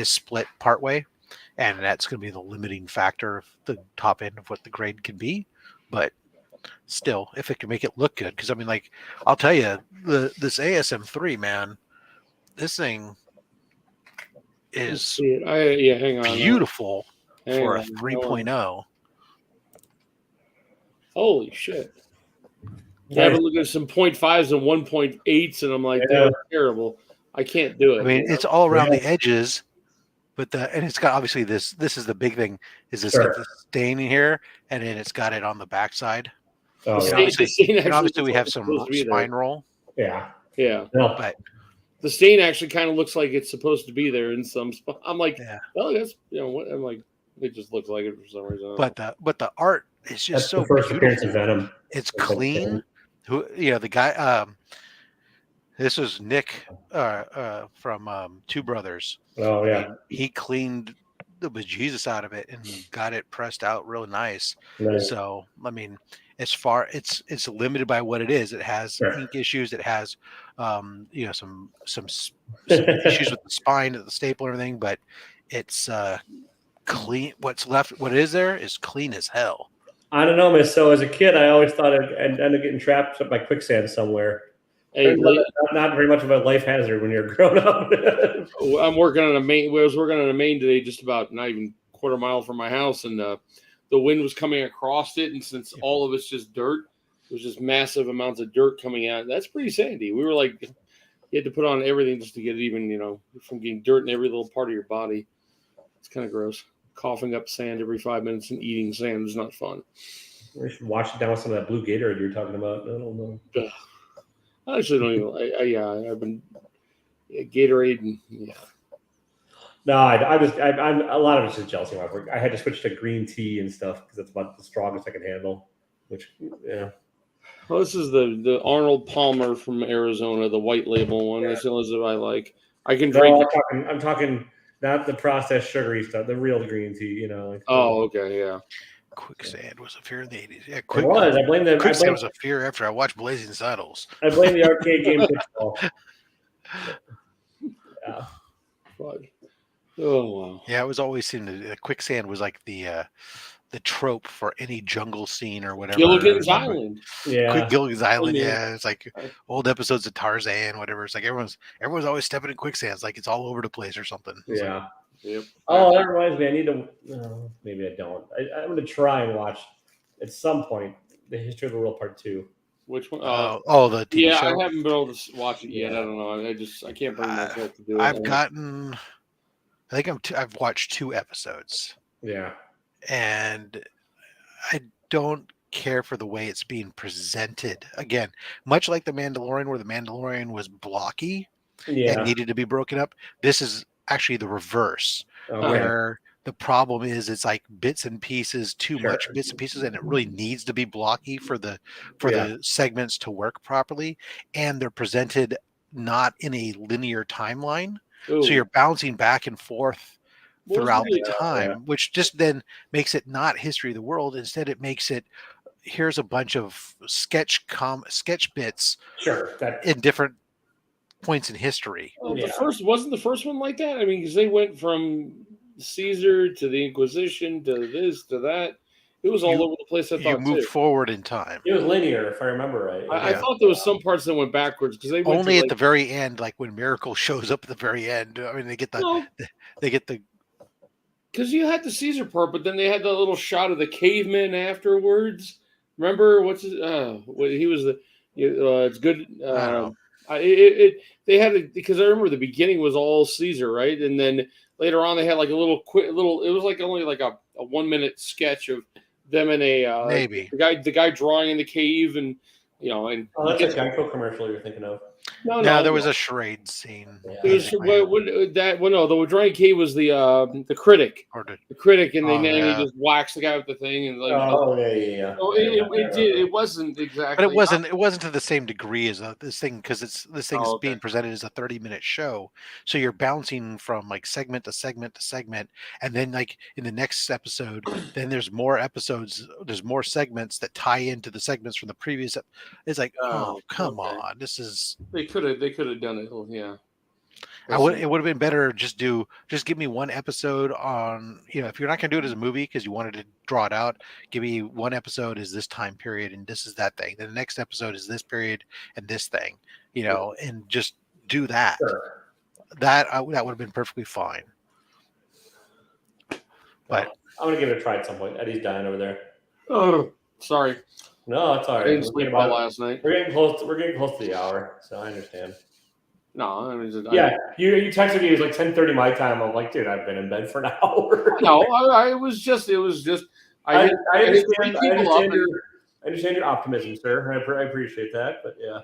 split partway, and that's going to be the limiting factor of the top end of what the grade can be. But still, if it can make it look good, because I mean, like, I'll tell you, this ASM3, man, this thing is hang on, beautiful for a 3.0. Holy shit! Yeah, I've been looking at some 0.5s and 1.8s, and I'm like, they're terrible. I can't do it. I mean, it's all around the edges, but and it's got, obviously, this is the big thing, is it's got the stain in here, and then it's got it on the backside. Oh, obviously we have some spine roll. Yeah. But the stain actually kind of looks like it's supposed to be there in some spot. I'm like, oh, that's what I'm like. It just looks like it for some reason. But the art is just so beautiful. Appearance of Venom. It's clean. The guy. This was Nick from Two Brothers. Oh yeah. I mean, he cleaned the bejesus out of it and got it pressed out real nice. So I mean, as far it's limited by what it is. It has ink issues. It has some issues with the spine, the staple, and everything. But it's clean. What is there is clean as hell. I don't know, Miss. So as a kid, I always thought I'd end up getting trapped by quicksand somewhere. Hey, not very much of a life hazard when you're grown up. I'm working on a main. I was working on a main today, just about not even a quarter mile from my house, and the wind was coming across it. And since all of it's just dirt, it was just massive amounts of dirt coming out. That's pretty sandy. We were like, you had to put on everything just to get it even, from getting dirt in every little part of your body. It's kind of gross. Coughing up sand every 5 minutes and eating sand is not fun. We should wash it down with some of that blue Gatorade you were talking about. I don't know. I actually don't even. I've been Gatorade and No, I'm a lot of it's just jealousy. I had to switch to green tea and stuff because that's about the strongest I can handle. Which, yeah. Well, this is the Arnold Palmer from Arizona, the white label one. That's the ones that I like. I can drink. I'm talking not the processed sugary stuff, the real green tea. Okay, yeah. Quicksand was a fear in the 80s. Yeah, I blame them. Quicksand was a fear after I watched Blazing Saddles. I blame the arcade game Pitfall. Yeah. Oh wow. Yeah, it was always seen that quicksand was like the trope for any jungle scene or whatever. Gilligan's Island. Yeah. Gilligan's Island. Yeah, it's like old episodes of Tarzan, whatever. It's like everyone's always stepping in quicksand. It's like it's all over the place or something. Yeah. Yep. Oh, that reminds me. I need to. Maybe I don't. I'm going to try and watch at some point the History of the World Part 2. Which one? The TV show? I haven't been able to watch it yet. I don't know. I can't bring myself to do it. I've watched 2 episodes. Yeah. And I don't care for the way it's being presented. Again, much like The Mandalorian, where The Mandalorian was blocky and needed to be broken up. This is actually the reverse, where The problem is it's like bits and pieces, too Sure. much bits and pieces, and it really needs to be blocky for the Yeah. segments to work properly. And they're presented not in a linear timeline. So Ooh. you're bouncing back and forth throughout the Yeah. time, which just then makes it not history of the world. Instead, it makes it here's a bunch of sketch bits Sure. in different points in history. Well, Yeah. wasn't the first one like that? I mean, because they went from Caesar to the Inquisition to this to that. It was all over the place. I You thought moved too. forward in time. It was linear, if I remember right. I Yeah. thought there was some parts that went backwards because they went Only to at like the very end, like when Miracle shows up at the very end. I mean, they get no, the because you had the Caesar part, but then they had the little shot of the caveman afterwards. Remember what's his? What he was the. It's good. I don't know. They had it because I remember the beginning was all Caesar, right? And then later on they had like a little quick little. It was like only like a 1 minute sketch of them in a Maybe the guy drawing in the cave and and that's a Geico commercial you're thinking of. no, there was a charade scene. It was the drawing cave was the critic. The critic, and then he just whacks the guy with the thing, and like yeah. So it wasn't exactly, but it wasn't to the same degree as this thing because this thing's being presented as a 30-minute show, so you're bouncing from like segment to segment to segment, and then like in the next episode, then there's more episodes, there's more segments that tie into the segments from the previous. It's like, come on, this is they could have done it, yeah. It would have been better just give me one episode on, if you're not going to do it as a movie because you wanted to draw it out, give me one episode is this time period and this is that thing. Then the next episode is this period and this thing, and just do that. Sure. That would have been perfectly fine. But I'm going to give it a try at some point. Eddie's dying over there. Oh, sorry. No, it's all right. I didn't sleep well last night. We're getting close to the hour, so I understand. No, I mean, you texted me. It was like 10:30 my time. I'm like, dude, I've been in bed for an hour. No, it was just. I understand your optimism, sir. I appreciate that, but yeah.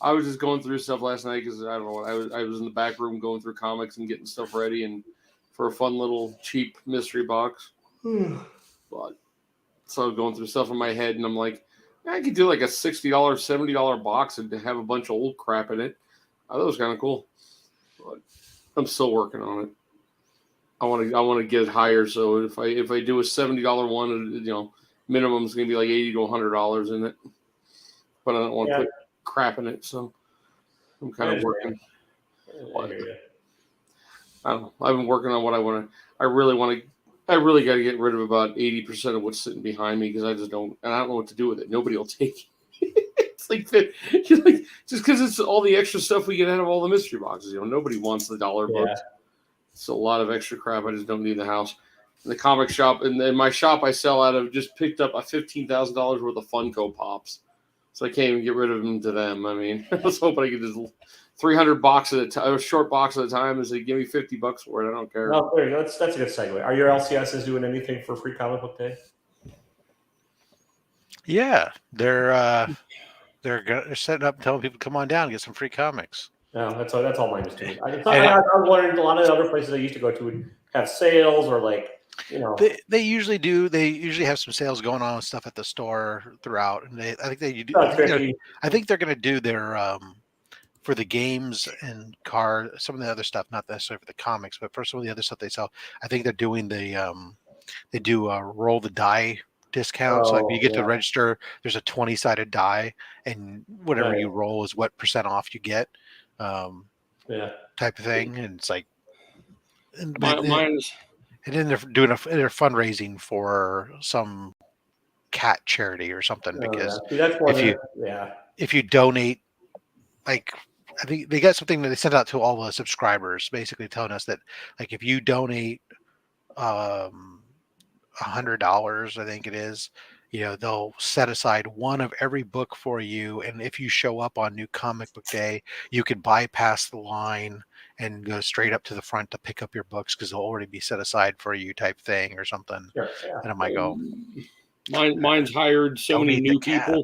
I was just going through stuff last night because I don't know. I was in the back room going through comics and getting stuff ready and for a fun little cheap mystery box. But so I was going through stuff in my head, and I'm like, I could do like a $60, $70 box and have a bunch of old crap in it. I thought it was kind of cool, but I'm still working on it. I want to get it higher. So if I do a $70 one, minimum is going to be like $80 to $100 in it. But I don't want to put crap in it, so I'm kind of working. I don't know. I've been working on what I want to. I really got to get rid of about 80% of what's sitting behind me because I just don't, and I don't know what to do with it. Nobody will take it. It's like just because it's all the extra stuff we get out of all the mystery boxes. Nobody wants the dollar books. It's a lot of extra crap. I just don't need in the house. In the comic shop, and in my shop, I sell out of just picked up a $15,000 worth of Funko Pops. So I can't even get rid of them to them. I mean, I was hoping I could just 300 box at a time, a short box at a time, and say, give me $50 for it. I don't care. No, there you go. That's a good segue. Are your LCSs doing anything for Free Comic Book Day? Yeah, they're setting up and telling people to come on down and get some free comics. No, that's all mine is doing. I was wondering, a lot of the other places I used to go to would have sales or like, They usually do. They usually have some sales going on and stuff at the store throughout, and I think they do. I think they're going to do their for the games and some of the other stuff, not necessarily for the comics, but for some of the other stuff they sell. I think they're doing they do roll the die discounts. Like you get to register, there's a 20-sided die, and whatever you roll is what % off you get. Type of thing, and it's like, and then they're doing they're fundraising for some cat charity or something because if you donate, like I think they got something that they sent out to all the subscribers, basically telling us that like if you donate $100, I think it is, they'll set aside one of every book for you, and if you show up on New Comic Book Day, you could bypass the line and go straight up to the front to pick up your books because they'll already be set aside for you, type thing or something. And I might go, mine's hired so many new people.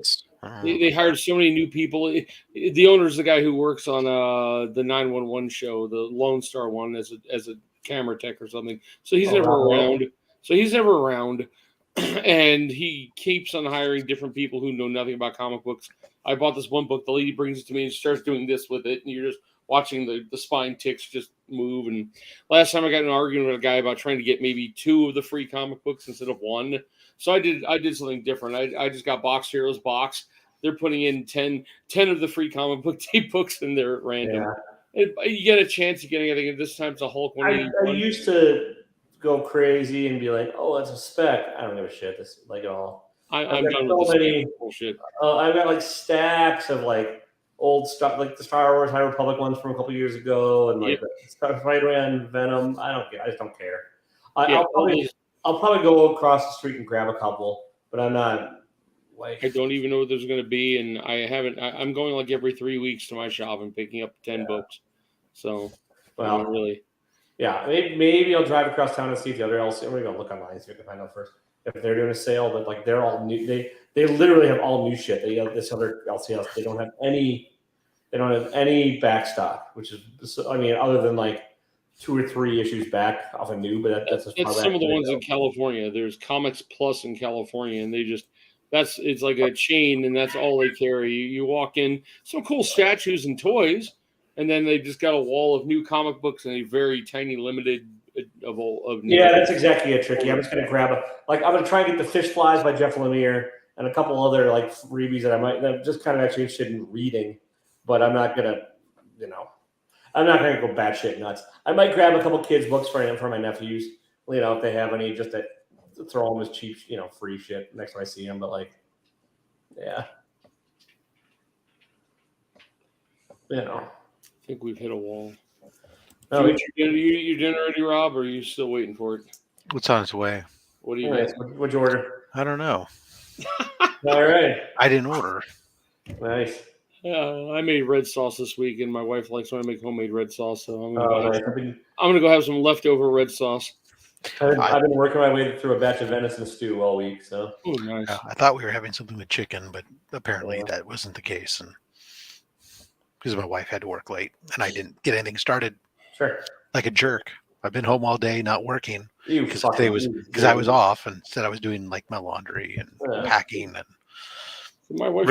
They hired so many new people. The owner's the guy who works on the 911 show, the Lone Star one, as a camera tech or something. So he's never around. And he keeps on hiring different people who know nothing about comic books. I bought this one book. The lady brings it to me and starts doing this with it, and you're just watching the spine ticks just move. And last time I got in an argument with a guy about trying to get maybe 2 of the free comic books instead of 1. So I did something different. I just got Box Heroes box. They're putting in 10 of the free comic book tape books, and they're random. Yeah. You get a chance of getting anything. This time it's a Hulk 181. I used to go crazy and be like, "Oh, that's a spec." I don't give a shit. This like at all. I'm done with so many bullshit. I've got like stacks of like old stuff, like the Star Wars High Republic ones from a couple years ago, and like Spider-Man, Venom. I don't care. I just don't care. I'll probably go across the street and grab a couple, but I'm not. Like, I don't even know what there's going to be, and I'm going like every 3 weeks to my shop and picking up 10 books. So, well, really, yeah, maybe I'll drive across town and see if the other LC. I'm gonna go look online and see if I can find out first if they're doing a sale. But like, they're all new. They literally have all new shit. They have this other LCS. They don't have any. They don't have any back stock, which is, I mean, other than like 2 or 3 issues back off a new. But that's some of the ones in California. There's Comics Plus in California, and they just. It's like a chain, and that's all they carry. You walk in, some cool statues and toys, and then they just got a wall of new comic books and a very tiny limited of new. Yeah, that's exactly it, Tricky. I'm just gonna grab I'm gonna try and get the Fish Flies by Jeff Lemire and a couple other like freebies that I'm just kind of actually interested in reading, but I'm not gonna, I'm not gonna go batshit nuts. I might grab a couple kids' books for my nephews, if they have any, just to throw them as cheap, free shit next time I see them. But like, yeah, I think we've hit a wall. No, you dinner ready, Rob, or are you still waiting for it? What's on its way? What do you got? What'd you order? I don't know. All right. I didn't order. Nice. Yeah, I made red sauce this week, and my wife likes when I make homemade red sauce. So I'm gonna go have some leftover red sauce. I've been working my way through a batch of venison stew all week. So nice. I thought we were having something with chicken, but apparently that wasn't the case, and because my wife had to work late, and I didn't get anything started. Sure. Like a jerk. I've been home all day, not working because because I was off, and instead I was doing like my laundry and packing and my wife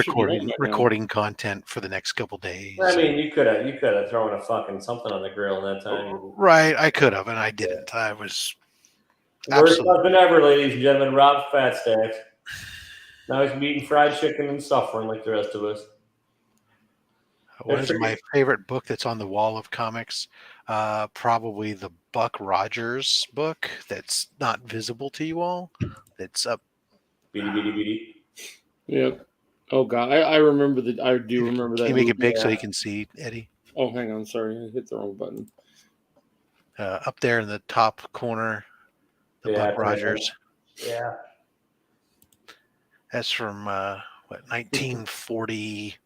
recording content for the next couple days. I mean, you could have thrown a fucking something on the grill in that time. Right, I could have, and I didn't. I was worst husband ever, ladies and gentlemen. Rob Fatstacks. Now he's eating fried chicken and suffering like the rest of us. What is my favorite book that's on the wall of comics? Probably the Buck Rogers book that's not visible to you all. That's up. Beady. Yep. Oh God, I remember that. I do remember that. Can you make it big so you can see, Eddie? Oh, hang on. Sorry, I hit the wrong button. Up there in the top corner, the Buck Rogers. Yeah. That's from 1940.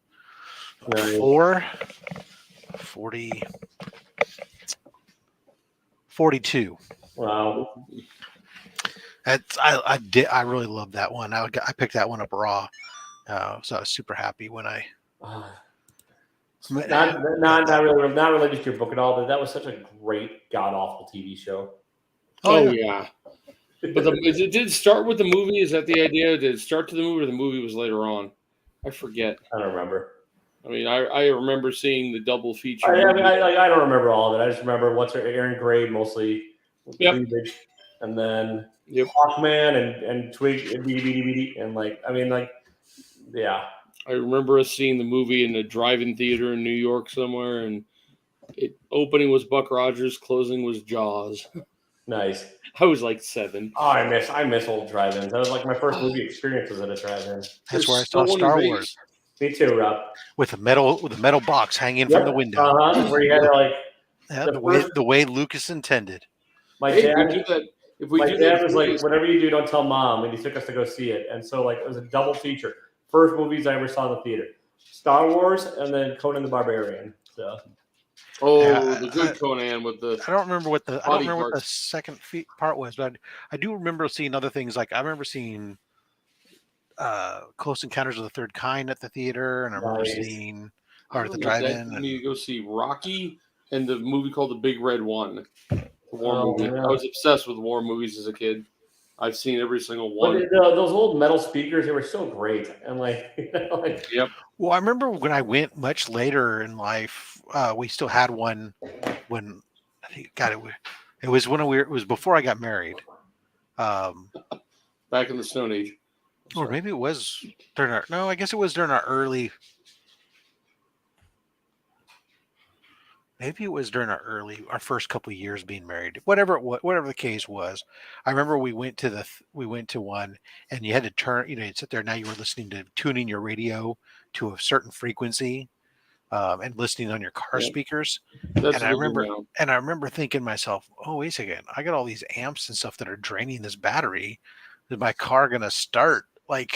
42. Wow. I really love that one. I picked that one up raw, so I was super happy when I. Not related to your book at all, but that was such a great god awful TV show. Oh yeah. But it did start with the movie. Is that the idea? Did it start to the movie, or the movie was later on? I forget. I don't remember. I mean, I remember seeing the double feature. I don't remember all of it. I just remember Aaron Gray mostly. Yep. And then Hawkman and Twig and Beady and yeah. I remember us seeing the movie in a drive-in theater in New York somewhere, and opening was Buck Rogers, closing was Jaws. Nice. I was like 7. Oh, I miss old drive-ins. That was like my first movie experience was at a drive-in. That's where I saw Star Wars. Me too, Rob. With a metal box hanging from the window. Where you had to the way Lucas intended. My dad was like, "Whatever you do, don't tell mom." And he took us to go see it, and so it was a double feature. First movies I ever saw in the theater: Star Wars, and then Conan the Barbarian. So. The good Conan with the. I don't remember what the second part was, but I do remember seeing other things. Like I remember seeing Close Encounters of the Third Kind at the theater, and I remember seeing, or at the drive-in. We need to go see Rocky and the movie called The Big Red One, the war movie. Yeah. I was obsessed with war movies as a kid. I've seen every single one. But those old metal speakers, they were so great. And yep. Well, I remember when I went much later in life, we still had one when I think, God, it was when it was before I got married. Back in the Stone Age. Or maybe it was during I guess it was during our early. Maybe it was during our first couple of years being married. Whatever the case was, I remember we went to one, and you had to turn. You'd sit there. Now you were tuning your radio to a certain frequency, and listening on your car speakers. And I remember thinking to myself, "Oh, wait a second! I got all these amps and stuff that are draining this battery. Is my car gonna start at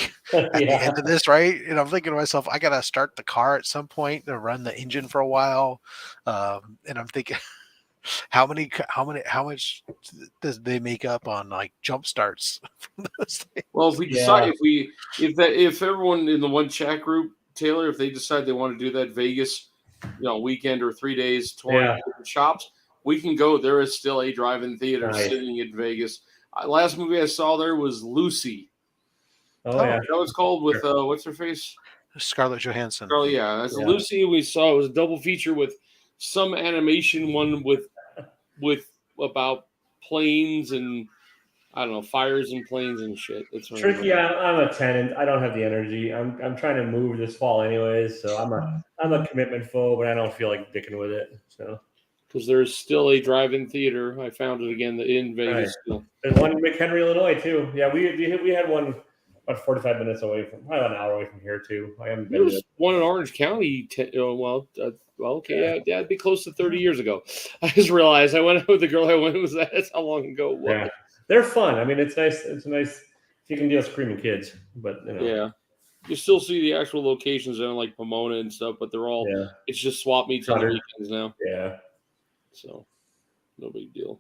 the end of this, right?" And I'm thinking to myself, I gotta start the car at some point to run the engine for a while. And I'm thinking, how much does they make up on jump starts from those things? Well, if we decide if everyone in the one chat group, Taylor, if they decide they want to do that Vegas, weekend or 3 days touring shops, we can go. There is still a drive-in theater sitting in Vegas. Last movie I saw there was Lucy. Oh yeah, that was called with what's her face? Scarlett Johansson. That's Lucy. We saw it was a double feature with some animation one with about planes and I don't know, fires and planes and shit. It's tricky. I'm a tenant. I don't have the energy. I'm trying to move this fall anyways, so I'm a commitment phobe, but I don't feel like dicking with it. So because there's still a drive-in theater. I found it again in Vegas. Still. There's one in McHenry, Illinois too. Yeah, we had one about 45 minutes away probably an hour away from here too. I haven't been. There's one in Orange County. That'd be close to 30 years ago. I just realized I went out with the girl I went with. That's how long ago it was. Yeah, they're fun. I mean, it's nice. It's nice if you can deal with screaming kids, but you still see the actual locations in like Pomona and stuff, but they're all it's just swap meets on the weekends now. Yeah, so no big deal.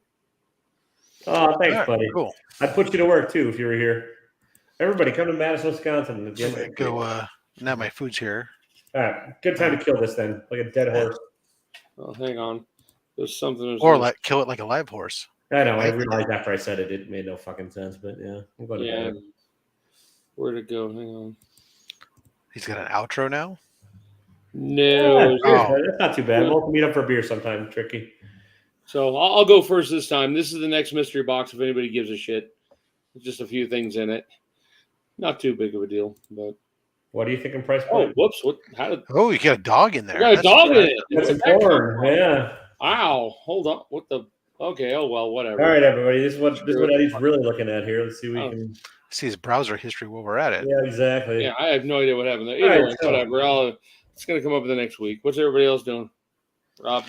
Oh, thanks, buddy. Cool. I'd put you to work too if you were here. Everybody, come to Madison, Wisconsin. Go. Now my food's here. All right, good time to kill this then, like a dead horse. Oh, hang on. There's something. Kill it like a live horse. I know. I realized after I said it, it made no fucking sense. But I'm going to bed. Where'd it go? Hang on. He's got an outro now. No, that's not too bad. We'll meet up for a beer sometime. Tricky. So I'll go first this time. This is the next mystery box. If anybody gives a shit, there's just a few things in it. Not too big of a deal, but. What do you think in price point? Oh, whoops! What? How did? Oh, you got a dog in there. You got a dog in it. That's important. Yeah. Wow. Hold on. What the? Okay. Oh well. Whatever. All right, everybody. This is what Eddie's really looking at here. Let's see if we can see his browser history while we're at it. Yeah, exactly. Yeah, I have no idea what happened there. Anyway, whatever. It's gonna come up in the next week. What's everybody else doing? Rob.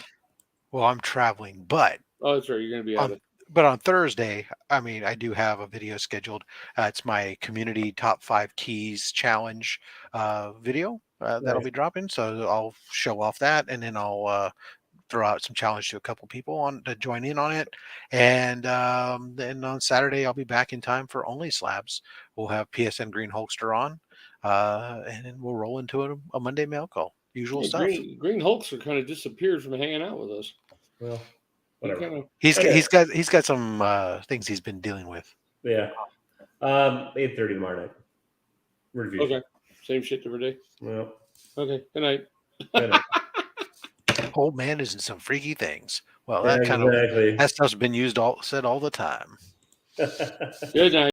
Well, I'm traveling, but that's right. You're gonna be out. But on Thursday, I do have a video scheduled. It's my community top 5 keys challenge video that'll be dropping. So I'll show off that, and then I'll throw out some challenge to a couple people to join in on it. And then on Saturday, I'll be back in time for Only Slabs. We'll have PSN Green Hulkster on, and then we'll roll into a Monday mail call. Usual stuff. Green Hulkster kind of disappeared from hanging out with us. Well. Whatever. He's got some things he's been dealing with. Yeah. 8:30 tomorrow night. Review. Okay. Same shit every day. Well. Okay. Good night. Old man is in some freaky things. Well, that stuff's been said all the time. Good night.